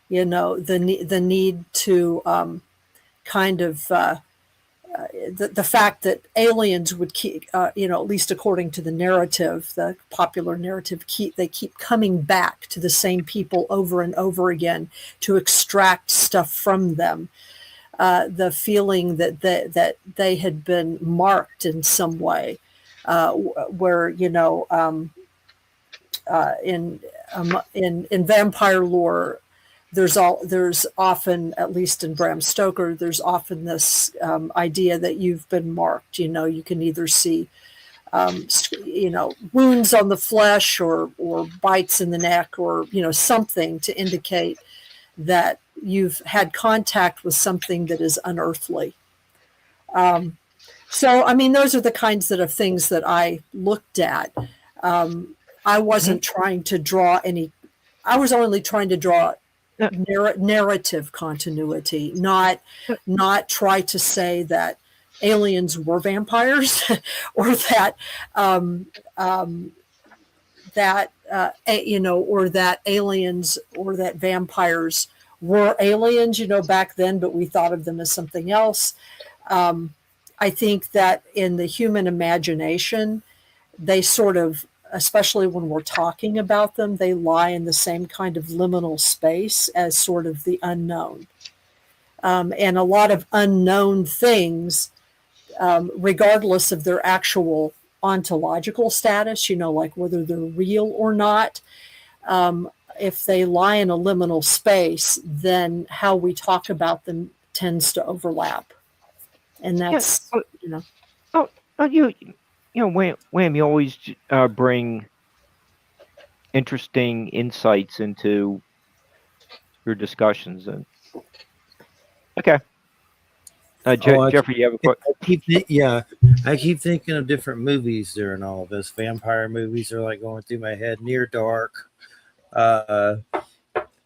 S4: The need to kind of the fact that aliens would keep, at least according to the narrative, the popular narrative, they keep coming back to the same people over and over again to extract stuff from them. The feeling that they had been marked in some way, where in vampire lore, there's often, at least in Bram Stoker, there's often this idea that you've been marked. You can either see, wounds on the flesh or bites in the neck or, something to indicate that you've had contact with something that is unearthly. So, I mean, those are the kinds of things that I looked at. I wasn't trying to draw I was only trying to draw narrative continuity, not try to say that aliens were vampires or that or that aliens or that vampires were aliens, back then, but we thought of them as something else. I think that in the human imagination, they sort of, especially when we're talking about them, they lie in the same kind of liminal space as sort of the unknown. And a lot of unknown things, regardless of their actual ontological status, like whether they're real or not, if they lie in a liminal space, then how we talk about them tends to overlap. And that's,
S3: Wham, you always bring interesting insights into your discussions. And okay, Jeffrey, you have a question?
S1: I keep thinking of different movies during all of this. Vampire movies are like going through my head. Near Dark.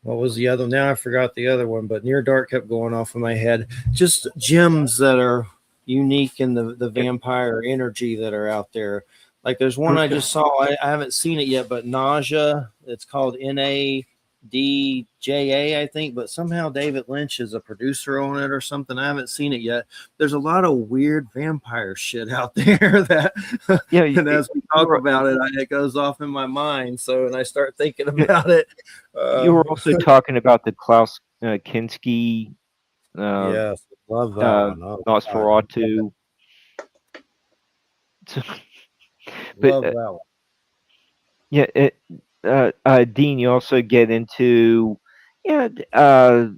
S1: What was the other? Now I forgot the other one, but Near Dark kept going off in my head. Just gems that are unique in the vampire energy that are out there. Like there's one I just saw. I haven't seen it yet, but Nausea. It's called NADJA, I think. But somehow David Lynch is a producer on it or something. I haven't seen it yet. There's a lot of weird vampire shit out there that, and as we talk about it, it goes off in my mind. So, and I start thinking about it.
S3: You were also talking about the Klaus Kinski.
S1: Yes, love that one.
S3: Nosferatu.
S1: Love that one.
S3: Yeah, Dean, you also get into a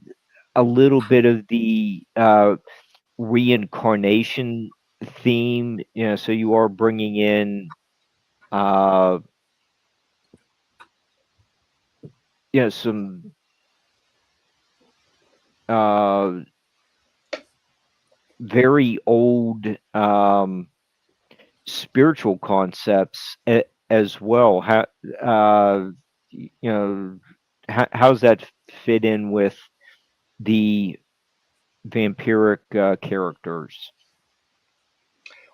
S3: little bit of the reincarnation theme. So you are bringing in some very old spiritual concepts as well. How's that fit in with the vampiric characters?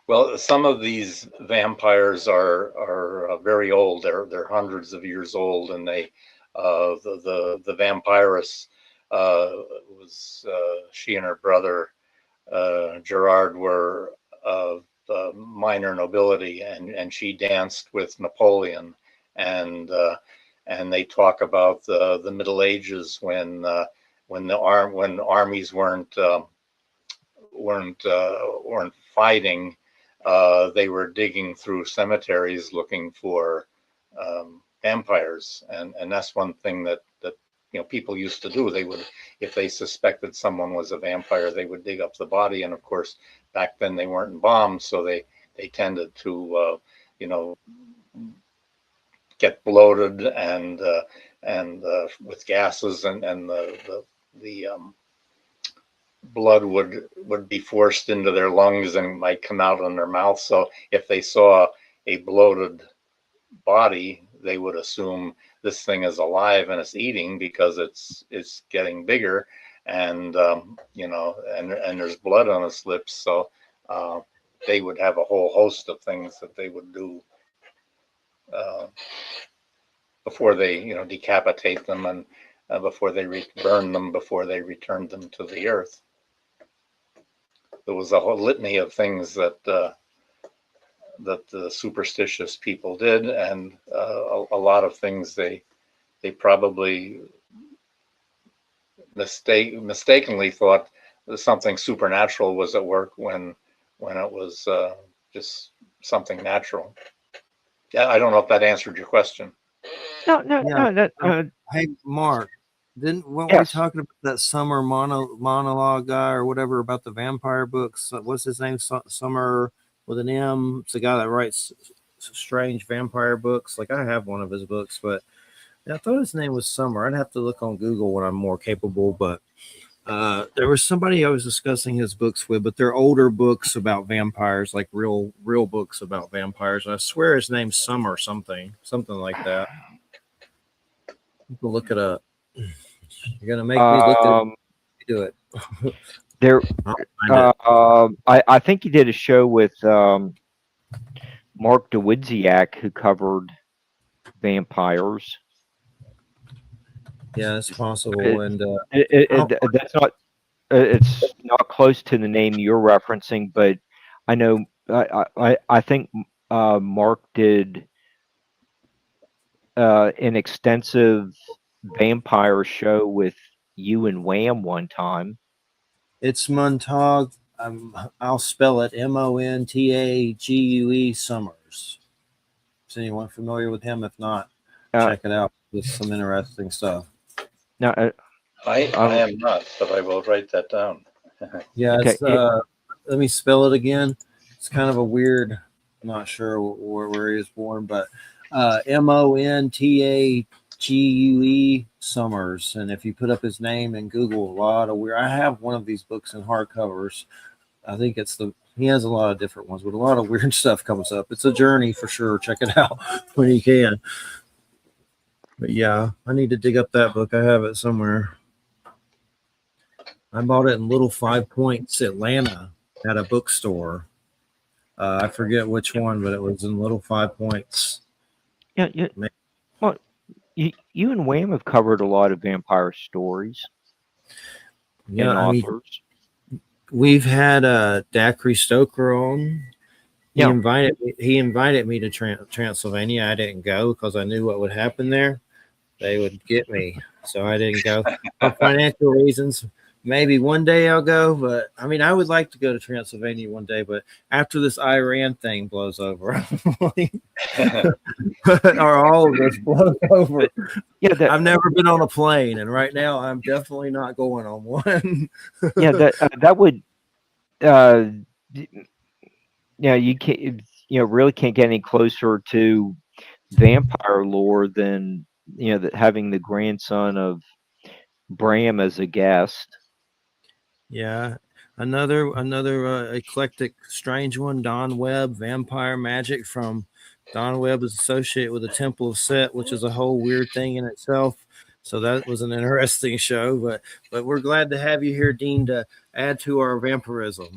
S2: Well, some of these vampires are very old. They're hundreds of years old, and they the vampiress was she and her brother Gerard were of minor nobility, and she danced with Napoleon, and they talk about the Middle Ages when armies weren't fighting. They were digging through cemeteries looking for vampires, and that's one thing that people used to do. They would, if they suspected someone was a vampire, they would dig up the body. And of course, back then they weren't embalmed, so they tended to get bloated and with gases, and the blood would be forced into their lungs and might come out in their mouth. So if they saw a bloated body, they would assume this thing is alive and it's eating because it's getting bigger, and and there's blood on its lips. So they would have a whole host of things that they would do before they decapitate them, and before they burn them, before they return them to the earth. There was a whole litany of things that the superstitious people did, and a lot of things they probably mistakenly thought that something supernatural was at work when it was just something natural. Yeah, I don't know if that answered your question.
S3: No.
S1: Hey, Mark, weren't we
S3: Yes.
S1: talking about that Summer monologue guy or whatever about the vampire books? What's his name? Summer with an M. It's the guy that writes strange vampire books. Like, I have one of his books, but I thought his name was Summer. I'd have to look on Google when I'm more capable, but there was somebody I was discussing his books with, but they're older books about vampires, like real books about vampires. And I swear his name's Summer something like that. You can look it up. You're gonna make me look at it. Do it.
S3: There,
S1: I'll find it.
S3: I think he did a show with Mark Dawidziak, who covered vampires.
S1: Yeah, it's possible. And
S3: That's not. It's not close to the name you're referencing, but I know. I think Mark did an extensive vampire show with you and Wham one time.
S1: it's Montague. I'll spell it Montague Summers. Is anyone familiar with him? If not, check it out. It's some interesting stuff.
S3: Now,
S2: I am not, but I will write that down.
S1: Yeah,
S3: Okay,
S1: it's, let me spell it again. It's kind of a weird. I'm not sure where he was born, but Montague Summers. And if you put up his name in Google, a lot of weird. I have one of these books in hardcovers. I think he has a lot of different ones, but a lot of weird stuff comes up. It's a journey for sure. Check it out when you can. But yeah, I need to dig up that book. I have it somewhere. I bought it in Little 5 Points, Atlanta, at a bookstore. I forget which one, but it was in Little 5 Points.
S3: yeah. Well, you and Wham have covered a lot of vampire stories.
S1: Yeah,
S3: and
S1: I
S3: authors.
S1: mean, we've had Dacre Stoker on. He invited me to Transylvania. I didn't go because I knew what would happen there. They would get me, so I didn't go for financial reasons. Maybe one day I'll go, but I mean, I would like to go to Transylvania one day, but after this Iran thing blows over, or all of this blows over.
S3: Yeah,
S1: I've never been on a plane, and right now I'm definitely not going on one.
S3: yeah, that would, you can't, really can't get any closer to vampire lore than having the grandson of Bram as a guest.
S1: Yeah, another eclectic, strange one. Don Webb, Vampire Magic from Don Webb is associated with the Temple of Set, which is a whole weird thing in itself. So that was an interesting show. But we're glad to have you here, Dean, to add to our vampirism.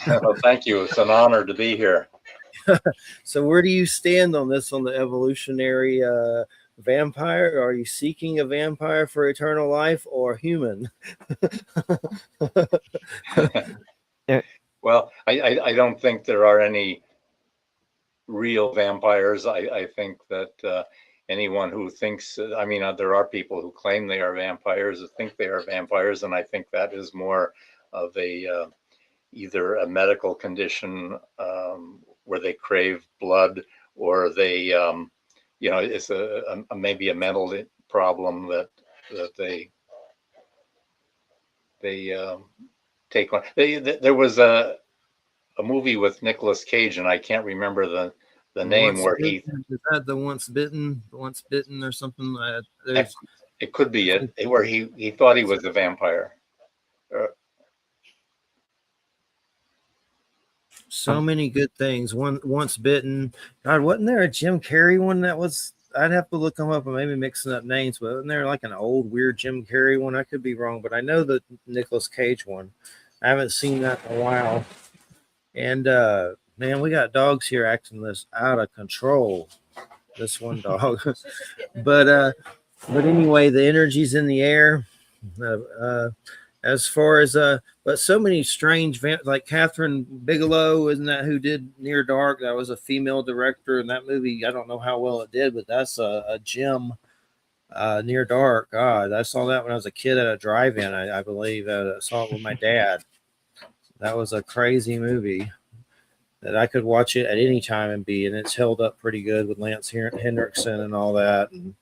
S2: Well, thank you. It's an honor to be here.
S1: So where do you stand on this, on the evolutionary vampire? Are you seeking a vampire for eternal life or human?
S2: Well, I don't think there are any real vampires. I think that anyone who thinks, there are people who claim they are vampires, who think they are vampires, and I think that is more of a either a medical condition where they crave blood, or they it's maybe a mental problem that they take on. There was a movie with Nicolas Cage, and I can't remember the the name where he.
S1: Is that the Once Bitten? The Once Bitten or something? There's.
S2: It could be it, where he thought he was a vampire.
S1: So many good things. Once Bitten. God, wasn't there a Jim Carrey one that was? I'd have to look them up and maybe mixing up names, but wasn't there like an old weird Jim Carrey one? I could be wrong, but I know the Nicolas Cage one. I haven't seen that in a while. And man, we got dogs here acting this out of control. This one dog. but anyway, the energy's in the air. As far as but so many strange like Catherine Bigelow, isn't that who did Near Dark? That was a female director, and that movie, I don't know how well it did, but that's a gem. Near Dark. God, I saw that when I was a kid at a drive-in. I believe I saw it with my dad. That was a crazy movie that I could watch it at any time and it's held up pretty good with Lance Henriksen and all that. And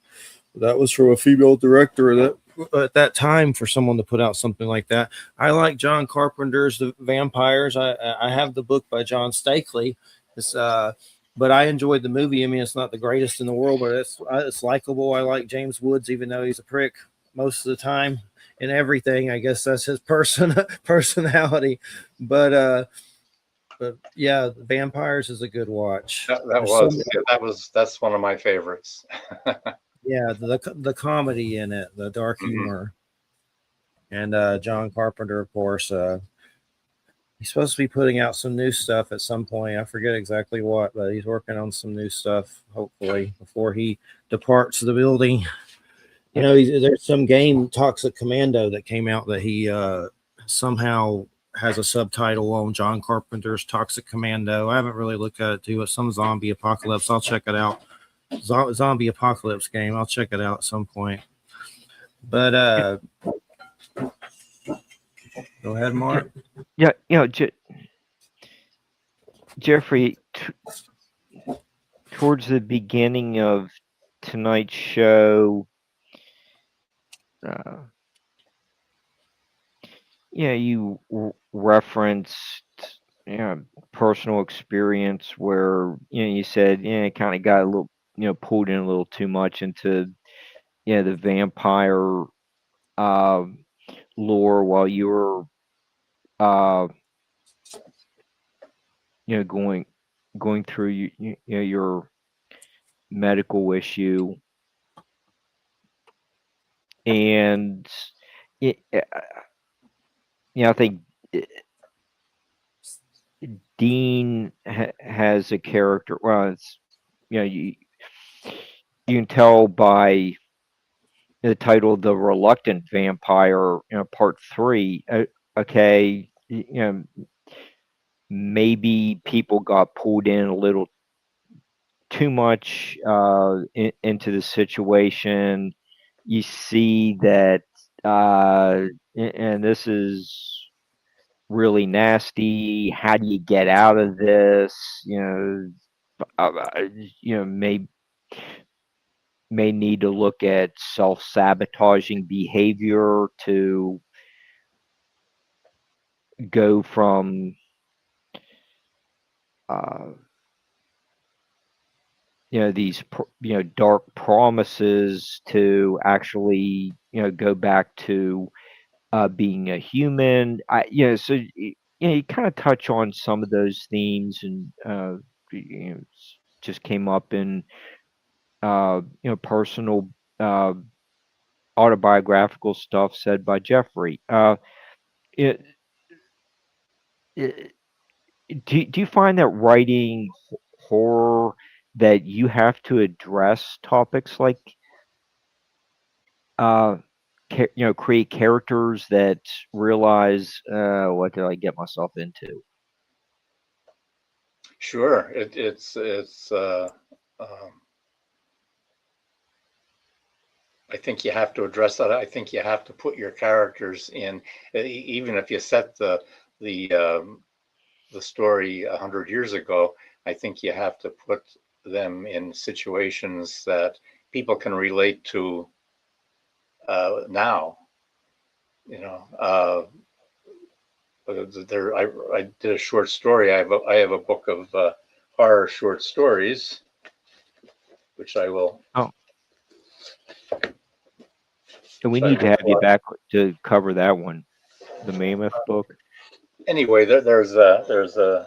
S1: that was from a female director that at that time for someone to put out something like that. I like John Carpenter's The Vampires. I have the book by John Stakely. But I enjoyed the movie. I mean, it's not the greatest in the world, but it's likable. I like James Woods, even though he's a prick most of the time and everything. I guess that's his personality. But yeah, Vampires is a good watch.
S2: That's one of my favorites.
S1: Yeah, the comedy in it, the dark humor, and John Carpenter, of course. He's supposed to be putting out some new stuff at some point. I forget exactly what, but he's working on some new stuff. Hopefully, before he departs the building. You know, there's some game Toxic Commando that came out that he somehow has a subtitle on John Carpenter's Toxic Commando. I haven't really looked at it too. It's some zombie apocalypse. I'll check it out. Zombie apocalypse game. I'll check it out at some point. But go ahead, Mark.
S3: Yeah, Jeffrey, towards the beginning of tonight's show, you referenced personal experience where you said it kind of got a little pulled in a little too much into the vampire lore while you were going through your medical issue, and I think Dean has a character. Well, it's you can tell by the title, "The Reluctant Vampire," Part 3. Okay, maybe people got pulled in a little too much into the situation. You see that, and this is really nasty. How do you get out of this? May need to look at self-sabotaging behavior to go from these dark promises to actually go back to being a human. So you kind of touch on some of those themes, and just came up in personal autobiographical stuff said by Jeffrey. Do you find that writing horror that you have to address topics like create characters that realize what did I get myself into?
S2: Sure, I think you have to address that. I think you have to put your characters in, even if you set the story 100 years ago. I think you have to put them in situations that people can relate to now. I did a short story. I have a book of horror short stories, which I will.
S3: Oh, and we
S2: Sorry,
S3: need to have you
S2: what?
S3: back to cover that one, the Mammoth book.
S2: Anyway, there's uh,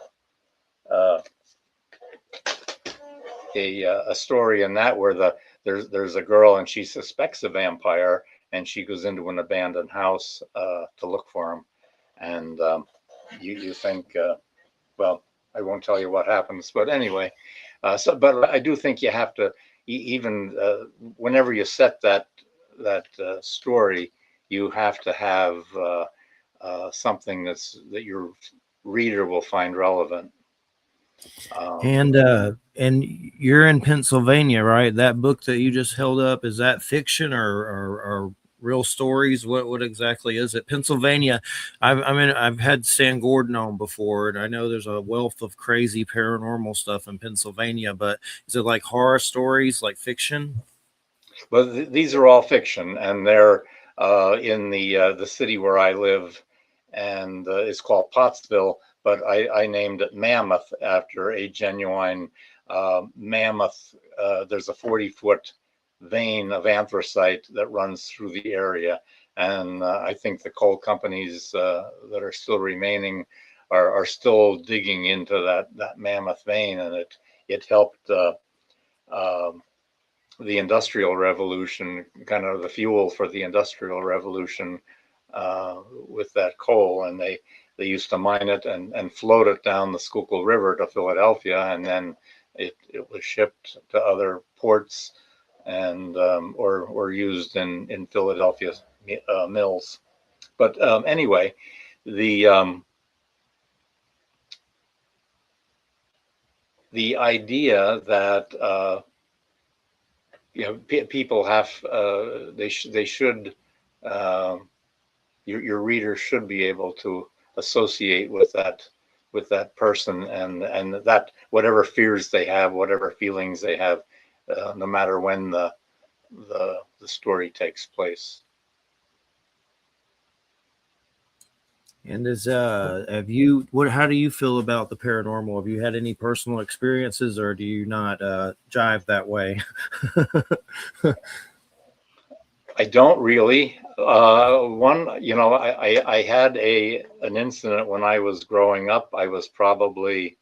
S2: a story in that where there's a girl and she suspects a vampire, and she goes into an abandoned house to look for him, and you think, well, I won't tell you what happens, but anyway, but I do think you have to even whenever you set that story, you have to have something that your reader will find relevant.
S1: And you're in Pennsylvania, right? That book that you just held up, is that fiction or real stories? What exactly is it? Pennsylvania. I've had Stan Gordon on before, and I know there's a wealth of crazy paranormal stuff in Pennsylvania. But is it like horror stories, like fiction?
S2: Well, these are all fiction, and they're in the city where I live, and it's called Pottsville. But I named it Mammoth after a genuine mammoth. There's a 40-foot vein of anthracite that runs through the area, and I think the coal companies that are still remaining are still digging into that mammoth vein, and it helped. The Industrial Revolution, kind of the fuel for the Industrial Revolution with that coal. And they used to mine it and float it down the Schuylkill River to Philadelphia, and then it was shipped to other ports and or used in Philadelphia mills. But anyway, the idea that people have they should your reader should be able to associate with that person, and that whatever fears they have, whatever feelings they have, no matter when the story takes place.
S1: And how do you feel about the paranormal? Have you had any personal experiences, or do you not jive that way?
S2: I don't really. I had an incident when I was growing up. I was probably,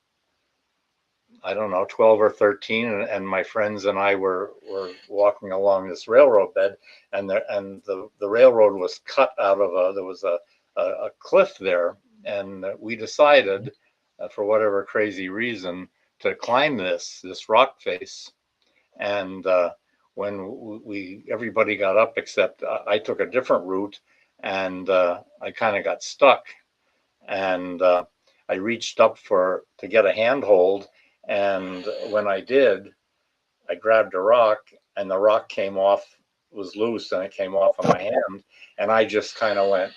S2: I don't know, 12 or 13, and my friends and I were walking along this railroad bed, and the railroad was cut out of there was a cliff there, and we decided, for whatever crazy reason, to climb this rock face. And when everybody got up except I took a different route, and I kind of got stuck, and I reached up to get a handhold, and when I did, I grabbed a rock, and the rock was loose, and it came off of my hand, and I just kind of went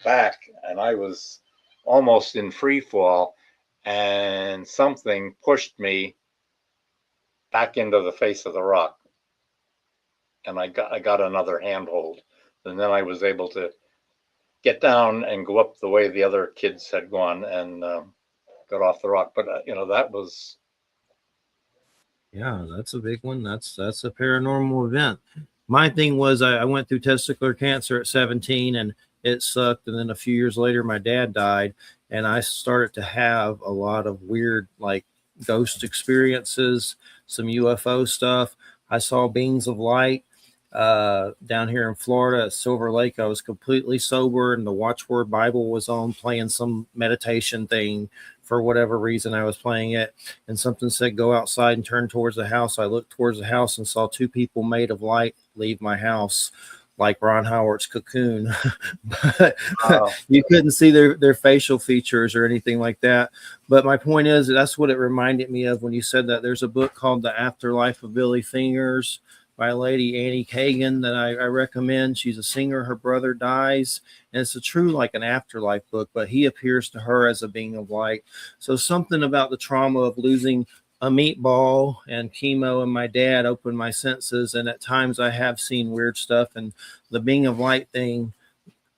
S2: back, and I was almost in free fall, and something pushed me back into the face of the rock, and I got another handhold, and then I was able to get down and go up the way the other kids had gone, and got off the rock. But that was.
S1: Yeah, that's a big one. That's a paranormal event. My thing was I went through testicular cancer at 17, and it sucked. And then a few years later, my dad died, and I started to have a lot of weird, like, ghost experiences, some UFO stuff. I saw beings of light down here in Florida at Silver Lake. I was completely sober, and the Watchword Bible was on, playing some meditation thing. For whatever reason, I was playing it, and something said, "Go outside and turn towards the house." I looked towards the house and saw two people made of light leave my house, like Ron Howard's Cocoon. But you couldn't see their facial features or anything like that. But my point is, that's what it reminded me of when you said that. There's a book called The Afterlife of Billy Fingers by a lady, Annie Kagan, that I recommend. She's a singer. Her brother dies, and it's a true, like, an afterlife book, but he appears to her as a being of light. So something about the trauma of losing a meatball and chemo and my dad opened my senses, and at times I have seen weird stuff, and the being of light thing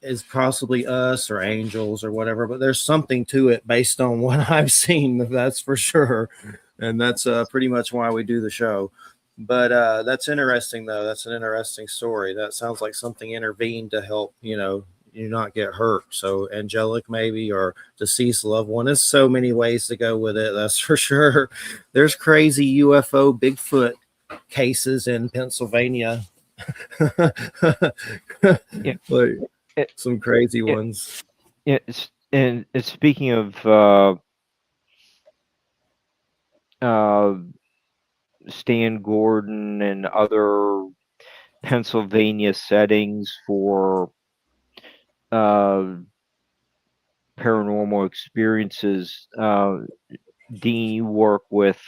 S1: is possibly us or angels or whatever, but there's something to it based on what I've seen, that's for sure. And that's pretty much why we do the show. But that's interesting, though. That's an interesting story. That sounds like something intervened to help, you not get hurt. So angelic, maybe, or deceased loved one. There's so many ways to go with it. That's for sure. There's crazy UFO Bigfoot cases in Pennsylvania.
S3: Yeah.
S1: Like
S3: It,
S1: some crazy
S3: it,
S1: ones.
S3: and speaking of Stan Gordon and other Pennsylvania settings for uh, paranormal experiences, Dean, you work with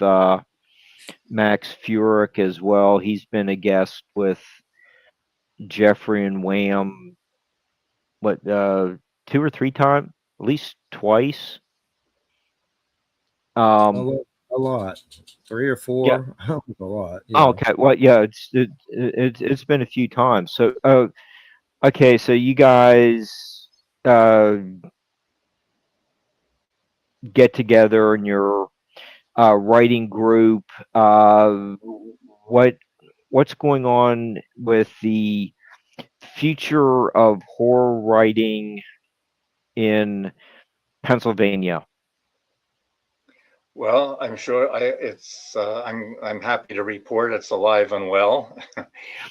S3: Max Furyk as well. He's been a guest with Jeffrey and Wham, what, 2 or 3 times, at least twice.
S1: A lot. 3 or 4.
S3: Yeah.
S1: A lot.
S3: Oh,
S1: Yeah.
S3: okay. Well, yeah, it's been a few times. So, okay. So you guys uh, get together in your writing group. What what's going on with the future of horror writing in Pennsylvania?
S2: Well, I'm sure I'm happy to report it's alive and well.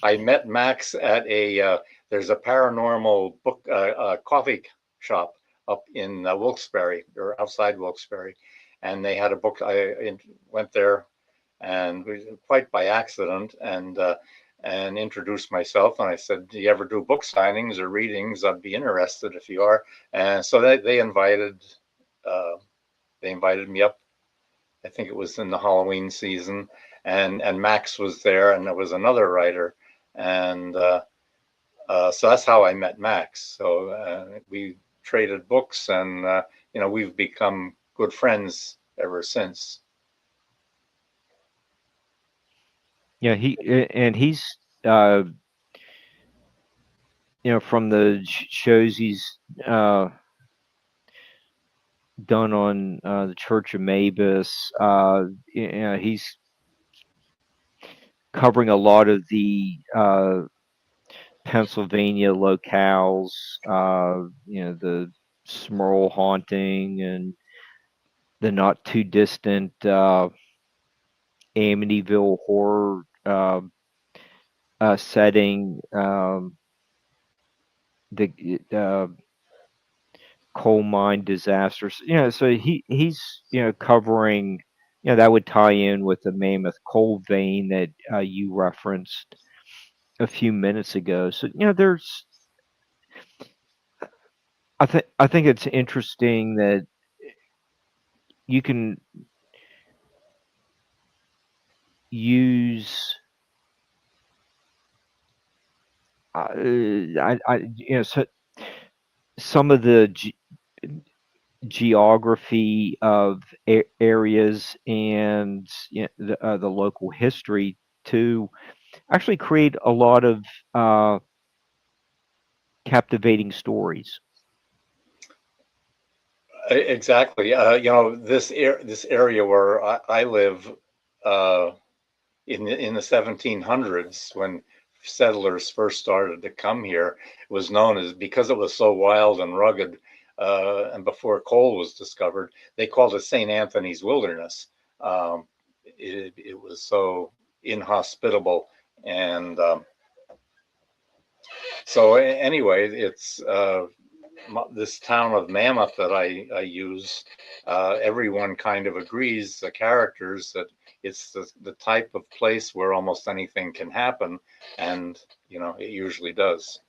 S2: I met Max at there's a paranormal book coffee shop up in Wilkes-Barre, or outside Wilkes-Barre, and they had a book. Went there, and quite by accident, and introduced myself, and I said, "Do you ever do book signings or readings? I'd be interested if you are." And so they invited me up. I think it was in the Halloween season, and Max was there, and there was another writer, and so that's how I met Max. So we traded books, and we've become good friends ever since.
S3: Yeah, he's from the shows he's done on the Church of Mabus. He's covering a lot of the Pennsylvania locales. The Smurl haunting and the not too distant Amityville horror setting. The coal mine disasters. So he's covering. That would tie in with the Mammoth coal vein that you referenced a few minutes ago. So there's. I think it's interesting that you can use. So some of the geography of areas and the local history to actually create a lot of captivating stories.
S2: Exactly. This area where I live, in the 1700s, when settlers first started to come here, it was known as, because it was so wild and rugged, and before coal was discovered, they called it St. Anthony's Wilderness. It was so inhospitable, and so anyway, it's this town of Mammoth that I use. Everyone kind of agrees, the characters, that it's the type of place where almost anything can happen, and it usually does.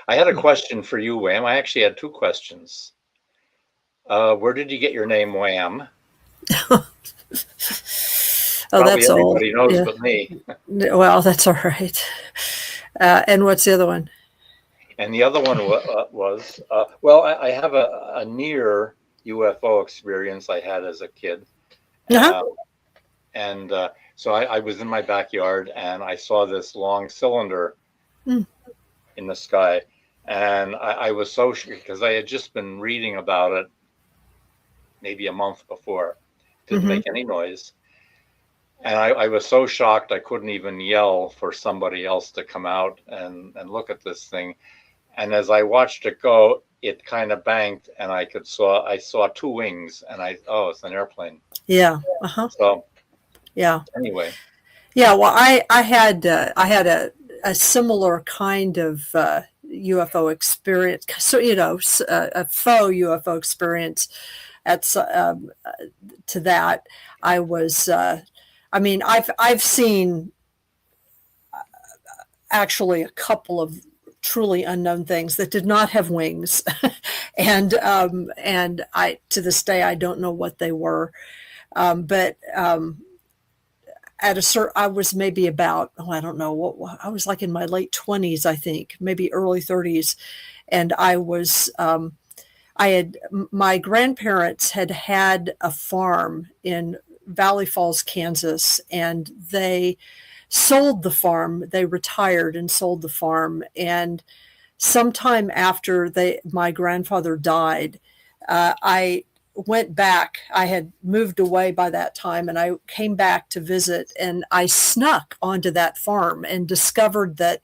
S2: I had a question for you, Wham. I actually had 2 questions. Where did you get your name, Wham?
S4: Oh,
S2: Probably
S4: that's old.
S2: everybody knows
S4: Yeah.
S2: but me.
S4: Well, that's all right. And what's the other one?
S2: And the other one was, well, I have a near UFO experience I had as a kid.
S4: Uh-huh.
S2: And so I was in my backyard, and I saw this long cylinder in the sky. And I was so shocked, because I had just been reading about it maybe a month before. Didn't make any noise. And I was so shocked I couldn't even yell for somebody else to come out and look at this thing. And as I watched it go, it kind of banked, and I saw two wings, and it's an airplane.
S4: Yeah.
S2: So
S4: yeah.
S2: Anyway.
S4: Yeah. Well, I had a similar kind of UFO experience. So a faux UFO experience. To that, I was. I've seen actually a couple of truly unknown things that did not have wings, and I to this day I don't know what they were, but I was maybe about I don't know what I was like in my late 20s, I think, maybe early 30s, and I was. My grandparents had a farm in Valley Falls, Kansas, and they sold the farm. They retired and sold the farm. And sometime after my grandfather died, I went back. I had moved away by that time, and I came back to visit, and I snuck onto that farm and discovered that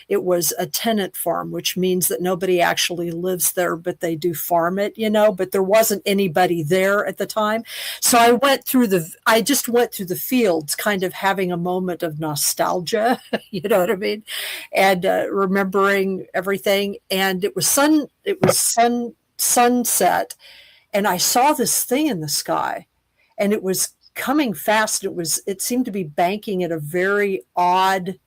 S4: it was a tenant farm, which means that nobody actually lives there, but they do farm it, but there wasn't anybody there at the time. So I just went through the fields, kind of having a moment of nostalgia, you know what I mean? And remembering everything. And it was sunset. And I saw this thing in the sky, and it was coming fast. It seemed to be banking at a very odd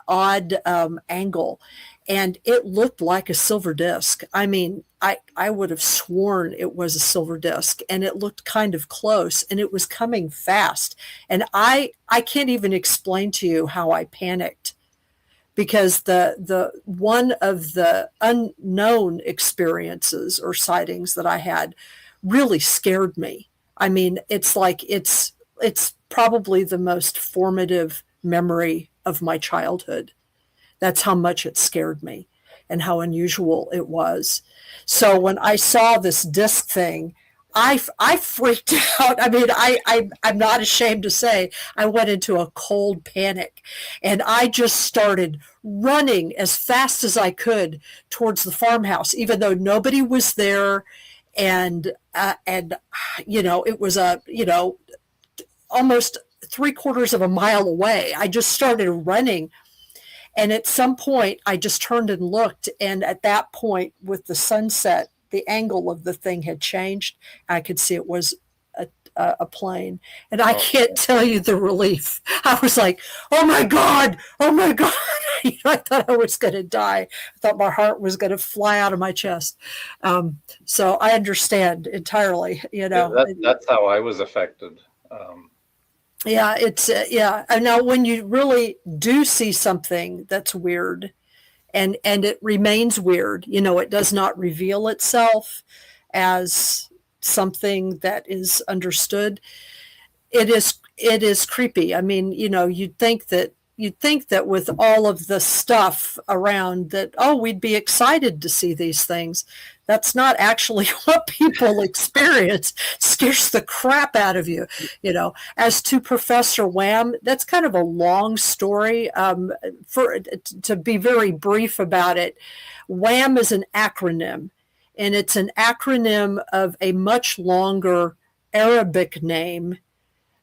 S4: angle, and it looked like a silver disc. I mean, I would have sworn it was a silver disc, and it looked kind of close, and it was coming fast. And I can't even explain to you how I panicked, because the one of the unknown experiences or sightings that I had really scared me. I mean, it's like it's probably the most formative memory of my childhood. That's how much it scared me and how unusual it was. So when I saw this disc thing, I freaked out. I mean, I'm not ashamed to say I went into a cold panic, and I just started running as fast as I could towards the farmhouse, even though nobody was there. And it was almost 3/4 of a mile away. I just started running. And at some point I just turned and looked. And at that point, with the sunset, the angle of the thing had changed. I could see it was a plane. And I can't tell you the relief. I was like, oh my God. I thought I was going to die. I thought my heart was going to fly out of my chest. So I understand entirely,
S2: That's how I was affected.
S4: Yeah, it's And now when you really do see something that's weird, and it remains weird, it does not reveal itself as something that is understood. It is creepy. I mean, you'd think that with all of the stuff around that, we'd be excited to see these things. That's not actually what people experience. It scares the crap out of you, As to Professor Wham, that's kind of a long story. To be very brief about it, Wham is an acronym, and it's an acronym of a much longer Arabic name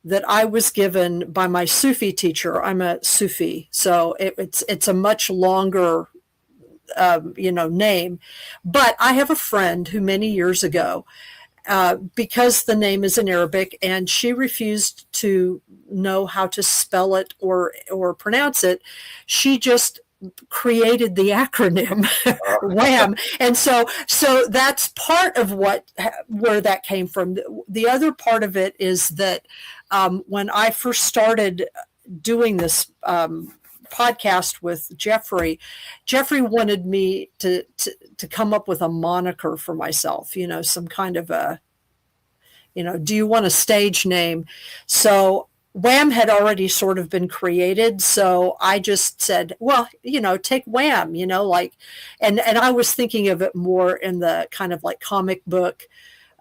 S4: that I was given by my Sufi teacher. I'm a Sufi, so it's a much longer name. But I have a friend who many years ago, because the name is in Arabic and she refused to know how to spell it or pronounce it, she just created the acronym WHAM. And so that's part of where that came from. The other part of it is that when I first started doing this podcast with Jeffrey wanted me to come up with a moniker for myself, some kind of a, do you want a stage name? So Wham had already sort of been created. So I just said, well, take Wham, and I was thinking of it more in the kind of like comic book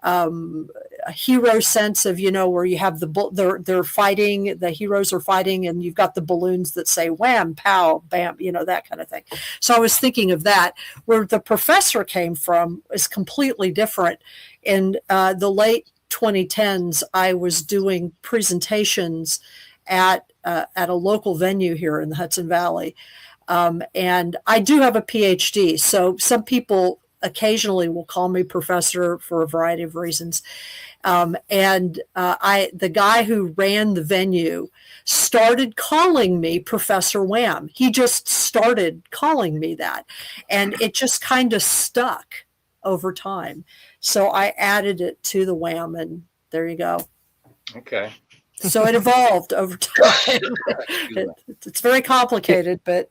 S4: a hero sense of, where you have they're fighting, the heroes are fighting, and you've got the balloons that say wham, pow, bam, that kind of thing. So I was thinking of that. Where the professor came from is completely different. In the late 2010s, I was doing presentations at a local venue here in the Hudson Valley. And I do have a PhD. So some people occasionally will call me professor for a variety of reasons. The guy who ran the venue started calling me Professor Wham. He just started calling me that. And it just kind of stuck over time. So I added it to the Wham, and there you go.
S2: Okay.
S4: So it evolved over time. It's very complicated, but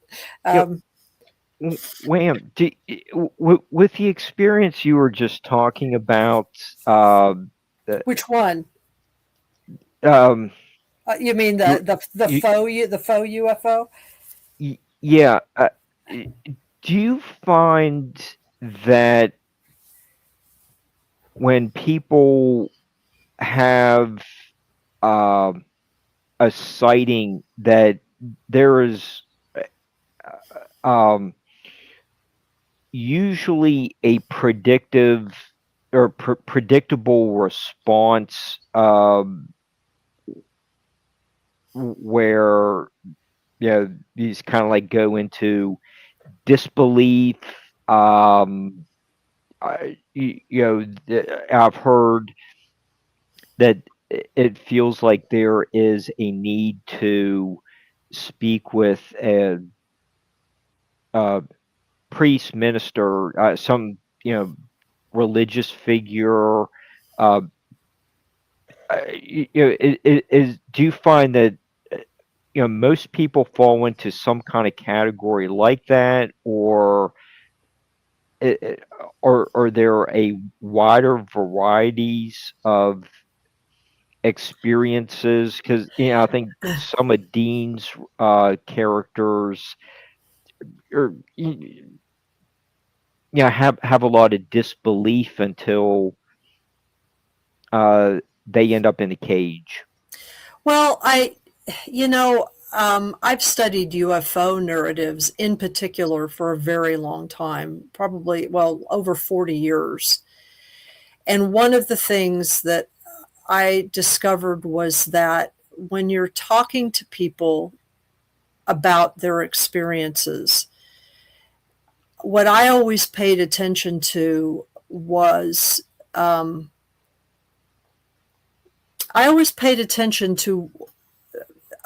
S3: Wham, with the experience you were just talking about,
S4: which one? You mean the faux UFO?
S3: Yeah. Do you find that when people have a sighting, that there is usually a predictive or predictable response, where these kind of like go into disbelief? I've heard that it feels like there is a need to speak with a priest, minister, some religious figure. Do you find that most people fall into some kind of category like that, or are there a wider varieties of experiences? Because I think some of Dean's characters have a lot of disbelief until they end up in a cage.
S4: Well, I've studied UFO narratives in particular for a very long time, probably, over 40 years. And one of the things that I discovered was that when you're talking to people about their experiences, what I always paid attention to was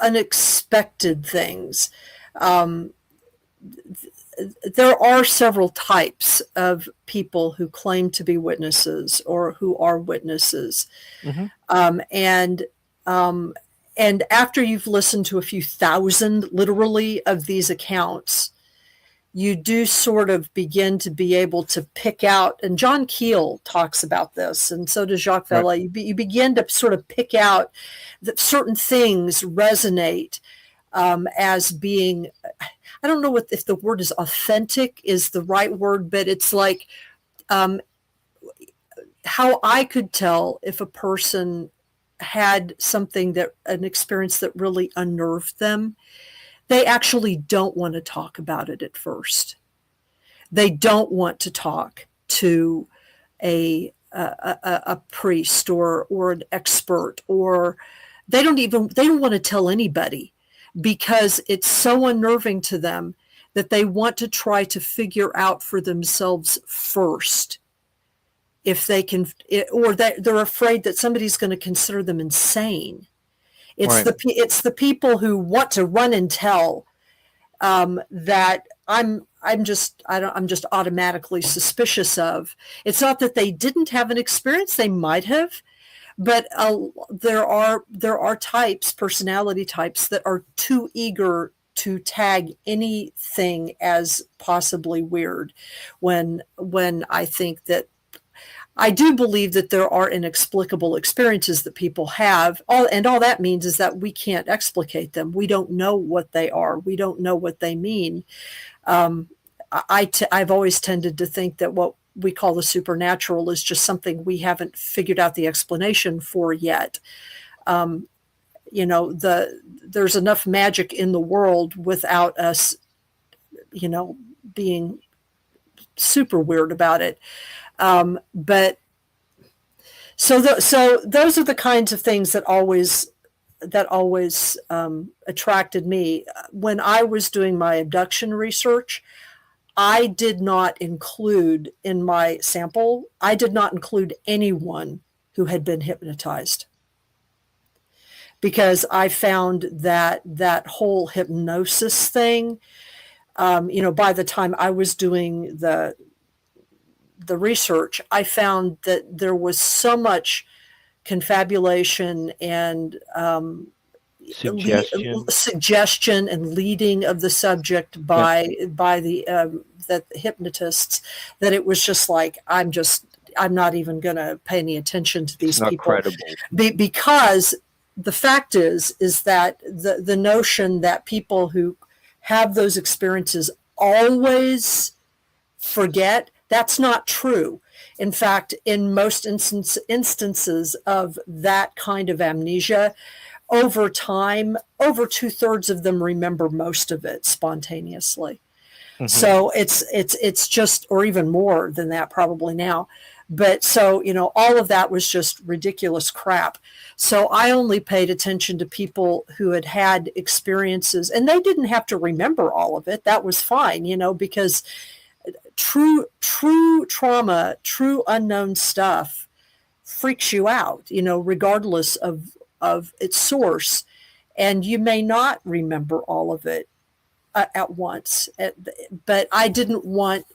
S4: unexpected things. There are several types of people who claim to be witnesses or who are witnesses. Mm-hmm. And after you've listened to a few thousand, literally, of these accounts, you do sort of begin to be able to pick out, and John Keel talks about this, and so does Jacques Vallée. Right. You begin to sort of pick out that certain things resonate as being, I don't know if the word is authentic is the right word, but it's like how I could tell if a person had an experience that really unnerved them. They actually don't want to talk about it at first. They don't want to talk to a priest or an expert, or they don't want to tell anybody, because it's so unnerving to them that they want to try to figure out for themselves first if they can, or that they're afraid that somebody's going to consider them insane. It's right. It's the people who want to run and tell that I'm just automatically suspicious of. It's not that they didn't have an experience; they might have, but there are types, personality types, that are too eager to tag anything as possibly weird. When I think that. I do believe that there are inexplicable experiences that people have, all that means is that we can't explicate them. We don't know what they are. We don't know what they mean. I've always tended to think that what we call the supernatural is just something we haven't figured out the explanation for yet. There's enough magic in the world without us, being super weird about it. But so those are the kinds of things that always attracted me. When I was doing my abduction research, I did not include in my sample, I did not include anyone who had been hypnotized, because I found that whole hypnosis thing, by the time I was doing the research, I found that there was so much confabulation and suggestion and leading of the subject by the hypnotists, that it was just like, I'm not even going to pay any attention to these people. Credible. Because the fact is that the notion that people who have those experiences always forget, that's not true. In fact, in most instances of that kind of amnesia, over time, over 2/3 of them remember most of it spontaneously. Mm-hmm. So it's just, or even more than that probably now. But so, all of that was just ridiculous crap. So I only paid attention to people who had had experiences, and they didn't have to remember all of it. That was fine, because true trauma, true unknown stuff freaks you out, regardless of its source. And you may not remember all of it at once. But I didn't want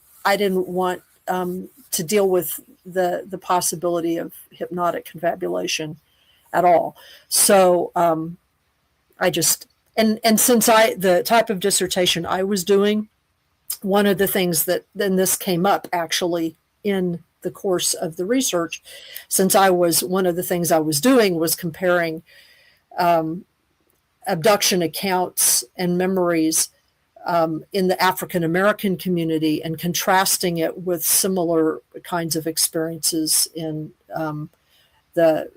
S4: to deal with the possibility of hypnotic confabulation at all. So I just, and since the type of dissertation I was doing, one of the things then this came up actually in the course of the research, one of the things I was doing was comparing abduction accounts and memories in the African American community and contrasting it with similar kinds of experiences in the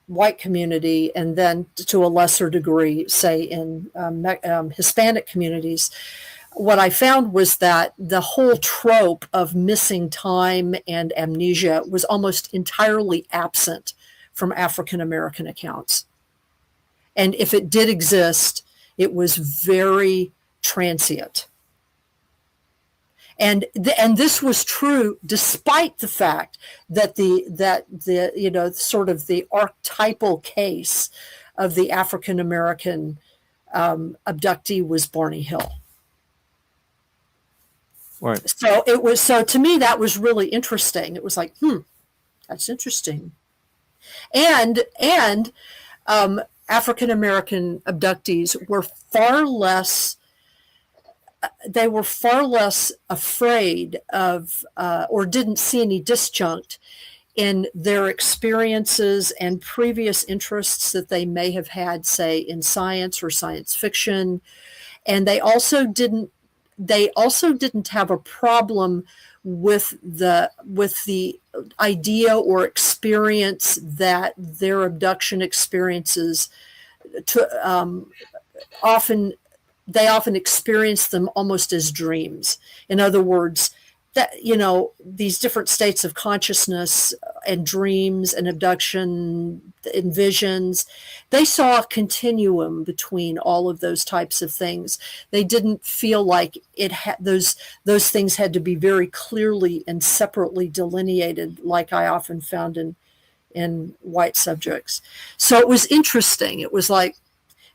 S4: white community, and then to a lesser degree, say in Hispanic communities. What I found was that the whole trope of missing time and amnesia was almost entirely absent from African American accounts. And if it did exist, it was very transient. And this was true despite the fact that the sort of the archetypal case of the African American abductee was Barney Hill.
S3: Right.
S4: So to me, that was really interesting. It was like, that's interesting. And African American abductees were far less afraid of or didn't see any disjunct in their experiences and previous interests that they may have had, say, in science or science fiction. And they also didn't have a problem with the idea or experience that their abduction experiences often experience them almost as dreams. In other words, that these different states of consciousness and dreams and abduction and visions, they saw a continuum between all of those types of things. They didn't feel like those things had to be very clearly and separately delineated, like I often found in white subjects. So it was interesting. It was like,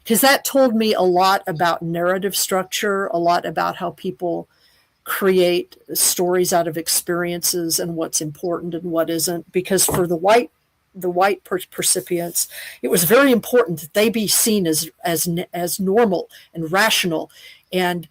S4: because that told me a lot about narrative structure, a lot about how people create stories out of experiences and what's important and what isn't. Because for the white percipients, it was very important that they be seen as normal and rational and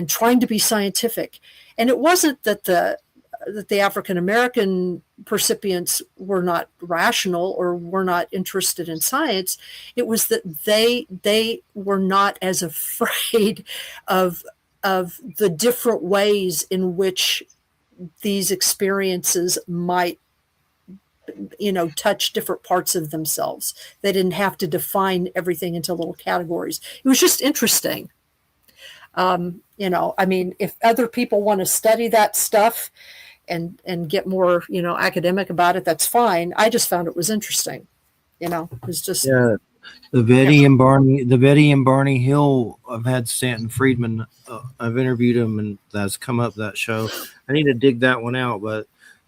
S4: trying to be scientific. And it wasn't that the African American percipients were not rational or were not interested in science. It was that they were not as afraid of the different ways in which these experiences might, touch different parts of themselves. They didn't have to define everything into little categories. It was just interesting. If other people want to study that stuff and get more, academic about it, that's fine. I just found it was interesting. It was just
S1: the Betty and Barney Hill. I've had Stanton Friedman. I've interviewed him, and that's come up that show. I need to dig that one out, but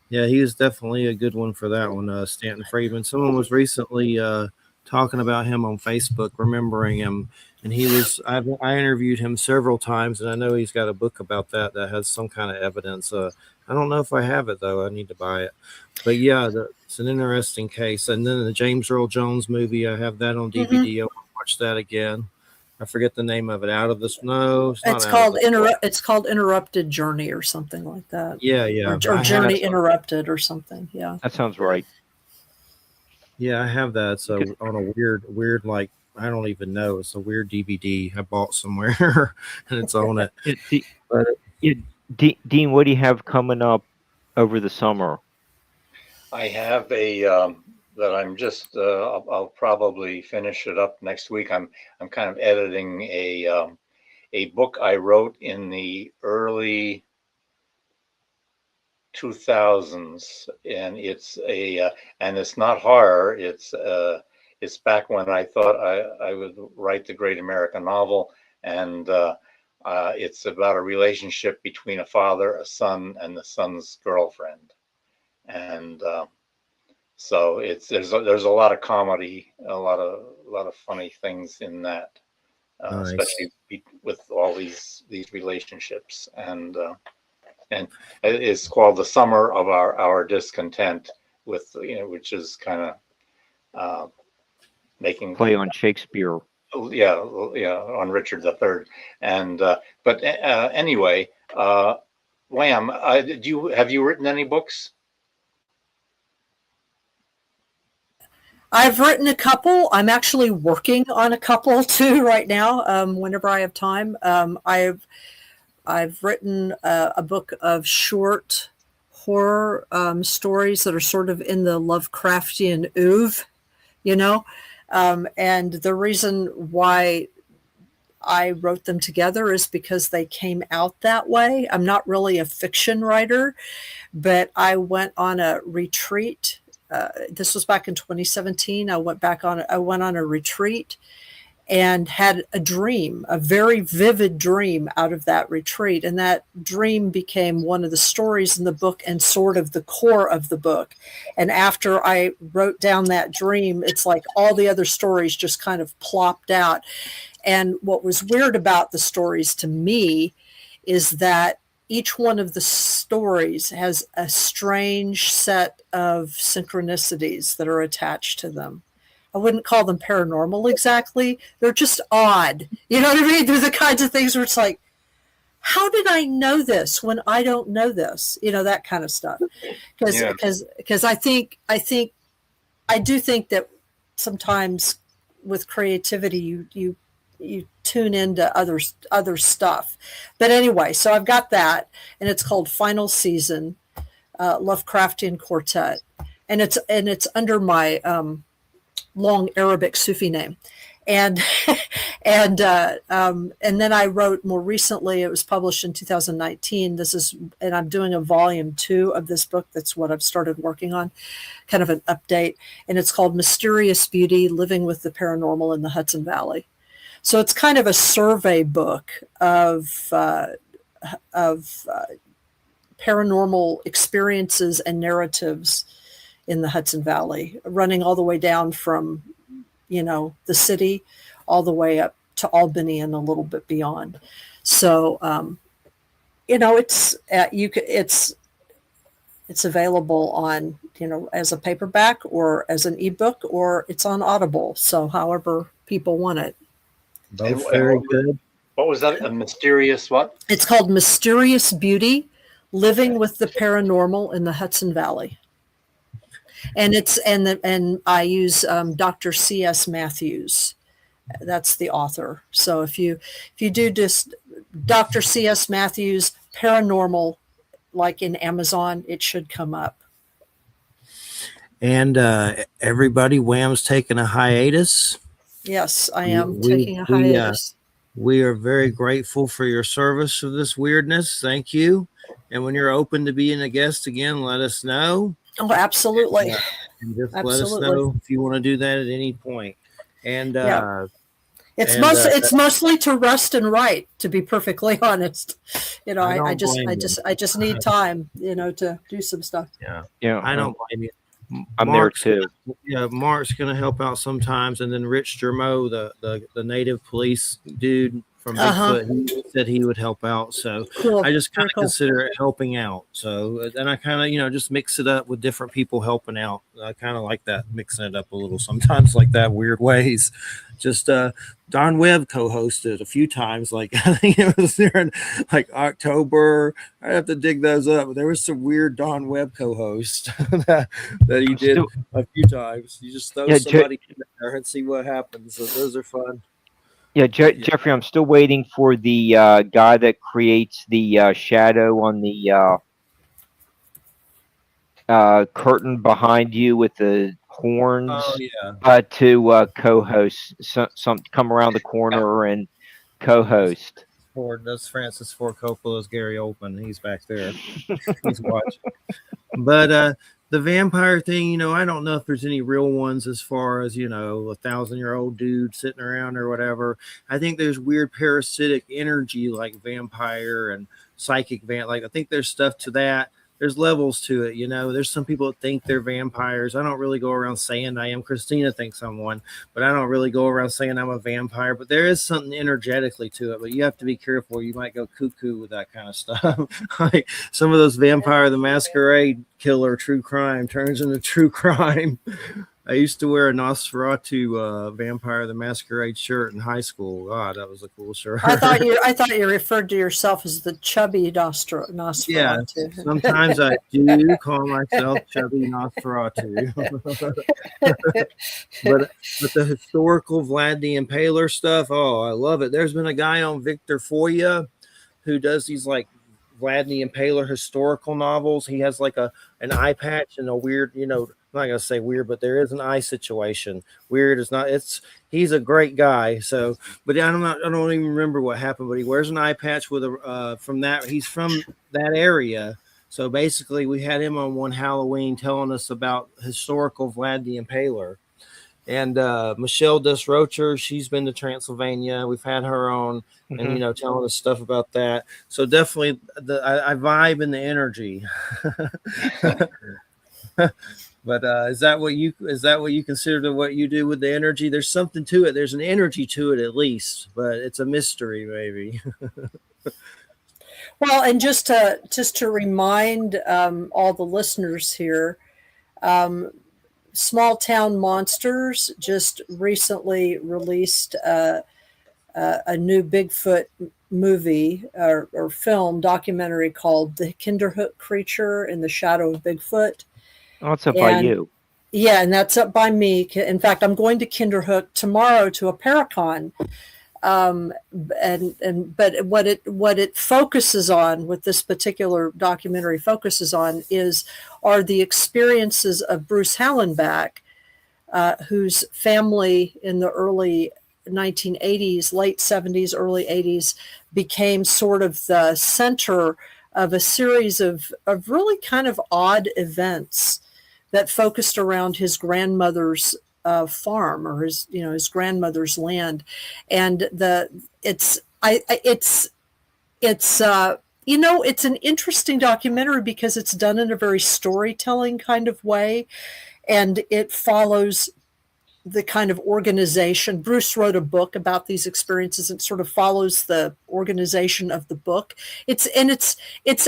S1: yeah, he was definitely a good one for that one. Stanton Friedman. Someone was recently talking about him on Facebook, remembering him, and I interviewed him several times, and I know he's got a book about that has some kind of evidence. I don't know if I have it though. I need to buy it. But yeah, it's an interesting case. And then the James Earl Jones movie, I have that on DVD.
S4: Mm-hmm.
S1: I want to watch that again. I forget the name of it. Out of this? No,
S4: it's called Interrupted Journey or something like that.
S1: Yeah.
S4: Or Journey Interrupted or something. Yeah.
S3: That sounds right.
S1: Yeah, I have that. So on a weird, like, I don't even know. It's a weird DVD I bought somewhere, and it's on it.
S3: Dean, what do you have coming up over the summer?
S2: I have a that I'm just I'll probably finish it up next week. I'm kind of editing a book I wrote in the early 2000s, and it's not horror. It's back when I thought I would write the great American novel, and it's about a relationship between a father, a son, and the son's girlfriend. And so there's a lot of comedy, a lot of funny things in that,
S1: nice.
S2: Especially with all these relationships. And it's called The Summer of Our Discontent, with which is kind of making
S3: play on Shakespeare.
S2: Yeah, on Richard III. And but anyway, Wham, have you written any books?
S4: I've written a couple. I'm actually working on a couple too right now. Whenever I have time, I've written a book of short horror stories that are sort of in the Lovecraftian oeuvre, and the reason why I wrote them together is because they came out that way. I'm not really a fiction writer, but I went on a retreat. This was back in 2017. I went on a retreat and had a dream, a very vivid dream out of that retreat. And that dream became one of the stories in the book and sort of the core of the book. And after I wrote down that dream, it's like all the other stories just kind of plopped out. And what was weird about the stories to me is that each one of the stories has a strange set of synchronicities that are attached to them. I wouldn't call them paranormal exactly. They're just odd. You know what I mean? They're the kinds of things where it's like, how did I know this when I don't know this? That kind of stuff. Because I do think that sometimes with creativity, you tune into other stuff. But anyway, so I've got that, and it's called Final Season, Lovecraftian Quartet, and it's under my long Arabic Sufi name, and and then I wrote more recently. It was published in 2019. And I'm doing a volume 2 of this book. That's what I've started working on, kind of an update, and it's called Mysterious Beauty: Living with the Paranormal in the Hudson Valley. So it's kind of a survey book of paranormal experiences and narratives in the Hudson Valley, running all the way down from, the city, all the way up to Albany and a little bit beyond. So, it's available on, as a paperback or as an ebook, or it's on Audible. So however people want it.
S1: Both very good.
S2: What was that? A mysterious what?
S4: It's called Mysterious Beauty: Living with the Paranormal in the Hudson Valley. And and I use Dr. C.S. Matthews. That's the author. So if you do just Dr. C.S. Matthews Paranormal like in Amazon, it should come up.
S1: And everybody, Wham's taking a hiatus.
S4: Yes, I am
S1: We
S4: taking a
S1: we
S4: hiatus.
S1: we are very grateful for your service of this weirdness. Thank you. And when you're open to being a guest again, let us know.
S4: Oh, absolutely.
S1: And just let us
S4: Absolutely.
S1: know if you want to do that at any point. And
S4: Yeah. It's
S1: and,
S4: it's mostly to rest and write, to be perfectly honest. You know,
S1: I don't
S4: I just
S1: blame you.
S4: I just need time, you know, to do some stuff.
S3: Yeah,
S1: I don't blame you.
S3: I'm there too.
S1: Yeah, Mark's going to help out sometimes, and then Rich Germo, the native police dude from Bigfoot, he said he would help out. So
S4: Cool.
S1: I just kind
S4: Very
S1: of
S4: cool.
S1: consider it helping out. So and I kind of just mix it up with different people helping out. I kind of like that, mixing it up a little sometimes, like that, weird ways. Just Don Webb co-hosted a few times. Like I think it was there in like October. I have to dig those up. But there was some weird Don Webb co-host that he did a few times. You just throw somebody in there and see what happens. So those are fun.
S3: Yeah, Jeffrey, I'm still waiting for the guy that creates the shadow on the curtain behind you with the horns.
S1: Oh yeah.
S3: To co-host, some come around the corner and co-host.
S1: That's Francis Ford Coppola's Gary Oldman. He's back there. He's watching. But the vampire thing, I don't know if there's any real ones as far as, a 1,000-year-old dude sitting around or whatever. I think there's weird parasitic energy like vampire and psychic like I think there's stuff to that. There's levels to it, There's some people that think they're vampires. I don't really go around saying I am. Christina thinks I'm one, but I don't really go around saying I'm a vampire. But there is something energetically to it. But you have to be careful. You might go cuckoo with that kind of stuff. Like some of those Vampire the Masquerade killer true crime turns into true crime. I used to wear a Nosferatu Vampire the Masquerade shirt in high school. God, that was a cool shirt.
S4: I thought you referred to yourself as the chubby Nosferatu.
S1: Yeah, sometimes I do call myself chubby Nosferatu. but the historical Vlad the Impaler stuff, oh, I love it. There's been a guy on Victor Foya who does these like Vlad the Impaler historical novels. He has like an eye patch and a weird, I'm not gonna say weird, but there is an eye situation. Weird is not. He's a great guy. So, but I don't even remember what happened. But he wears an eye patch with he's from that area. So basically, we had him on one Halloween telling us about historical Vlad the Impaler. And Michelle Desrocher, she's been to Transylvania. We've had her on, and telling us stuff about that. So definitely, I vibe in the energy. But is that what you consider what you do with the energy? There's something to it. There's an energy to it at least, but it's a mystery maybe.
S4: Well, and just to remind all the listeners here, Small Town Monsters just recently released a new Bigfoot movie or film documentary called The Kinderhook Creature in the Shadow of Bigfoot.
S3: Oh, it's up by you.
S4: Yeah, and that's up by me. In fact, I'm going to Kinderhook tomorrow to a Paracon. But what it focuses on, what this particular documentary focuses on, are the experiences of Bruce Hallenbach, whose family in the early 1980s, late 70s, early 80s, became sort of the center of a series of really kind of odd events that focused around his grandmother's farm or his grandmother's land, and it's an interesting documentary because it's done in a very storytelling kind of way, and it follows the kind of organization. Bruce wrote a book about these experiences and sort of follows the organization of the book. It's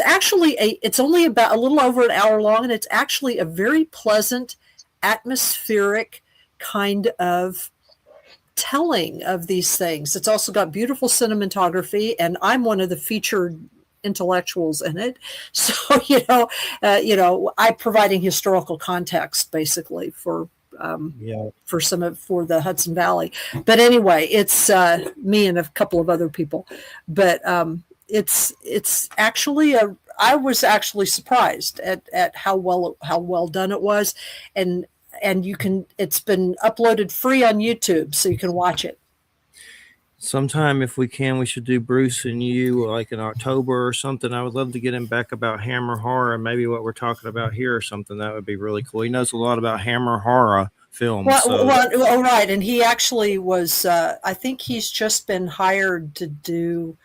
S4: actually it's only about a little over an hour long, and it's actually a very pleasant, atmospheric kind of telling of these things. It's also got beautiful cinematography, and I'm one of the featured intellectuals in it. So, I'm providing historical context basically for the Hudson Valley. But anyway, it's me and a couple of other people. But it's actually a I was actually surprised at how well done it was, and it's been uploaded free on YouTube, so you can watch it.
S1: Sometime, if we can, we should do Bruce and you like in October or something. I would love to get him back about Hammer horror and maybe what we're talking about here or something. That would be really cool. He knows a lot about Hammer horror films.
S4: Well, right. And he actually was, I think he's just been hired to do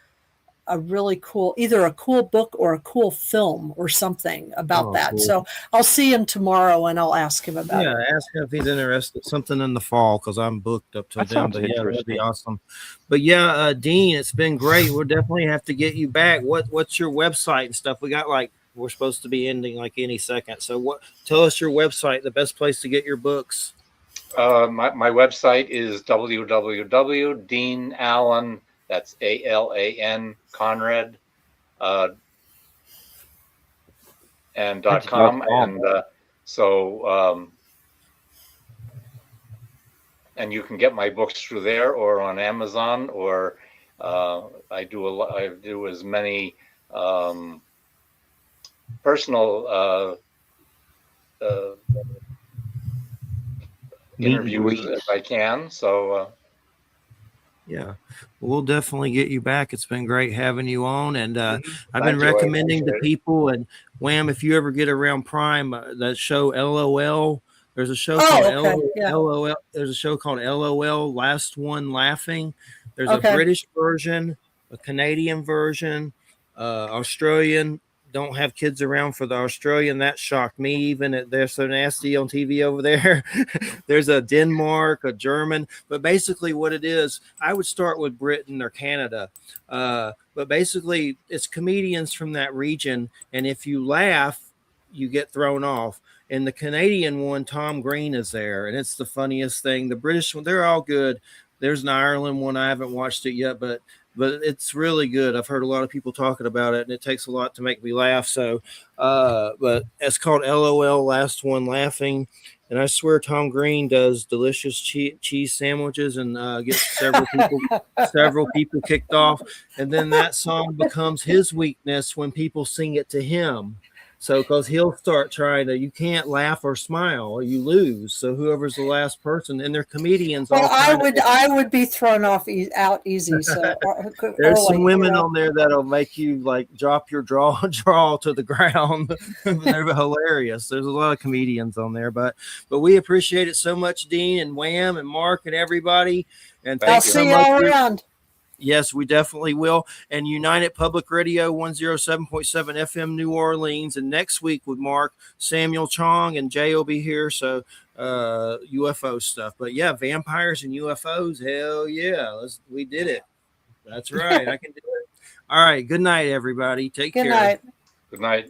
S4: a really cool, either a cool book or a cool film or something about that. Cool. So I'll see him tomorrow and I'll ask him about it.
S1: Yeah, ask him if he's interested. Something in the fall, because I'm booked up till then. But yeah, that'd be awesome. But yeah, Dean, it's been great. We'll definitely have to get you back. What's your website and stuff? We got we're supposed to be ending like any second. So tell us your website, the best place to get your books.
S2: My website is www.deanallen. That's ALAN Conrad and .com. And and you can get my books through there or on Amazon, or I do as many personal interviews as I can. So
S1: yeah, we'll definitely get you back. It's been great having you on, and I've been recommending to people. And Wham, if you ever get around Prime, that show LOL. There's a show called LOL. There's a show called LOL, Last One Laughing. There's a British version, a Canadian version, Australian. Don't have kids around for the Australian. That shocked me. Even they're so nasty on TV over there. There's a Denmark, a German, but basically what it is, I would start with Britain or Canada. But basically it's comedians from that region. And if you laugh, you get thrown off. And the Canadian one, Tom Green is there. And it's the funniest thing. The British one, they're all good. There's an Ireland one. I haven't watched it yet, but it's really good. I've heard a lot of people talking about it, and it takes a lot to make me laugh. So, but it's called LOL, Last One Laughing. And I swear Tom Green does delicious cheese sandwiches and gets several people kicked off. And then that song becomes his weakness when people sing it to him. So, because he'll start trying to, you can't laugh or smile or you lose. So, whoever's the last person, and they're comedians.
S4: Well, I would be thrown out easy. So,
S1: there's some women on there that'll make you like drop your jaw to the ground. They're hilarious. There's a lot of comedians on there, but we appreciate it so much, Dean and Wham and Mark and everybody. And
S4: I'll see you all around.
S1: Yes, we definitely will. And United Public Radio 107.7 FM New Orleans. And next week with Mark, Samuel Chong and Jay will be here. So UFO stuff. But yeah, vampires and UFOs. Hell yeah. We did it. That's right. I can do it. All right. Good night, everybody. Take care.
S4: Good night.
S2: Good night.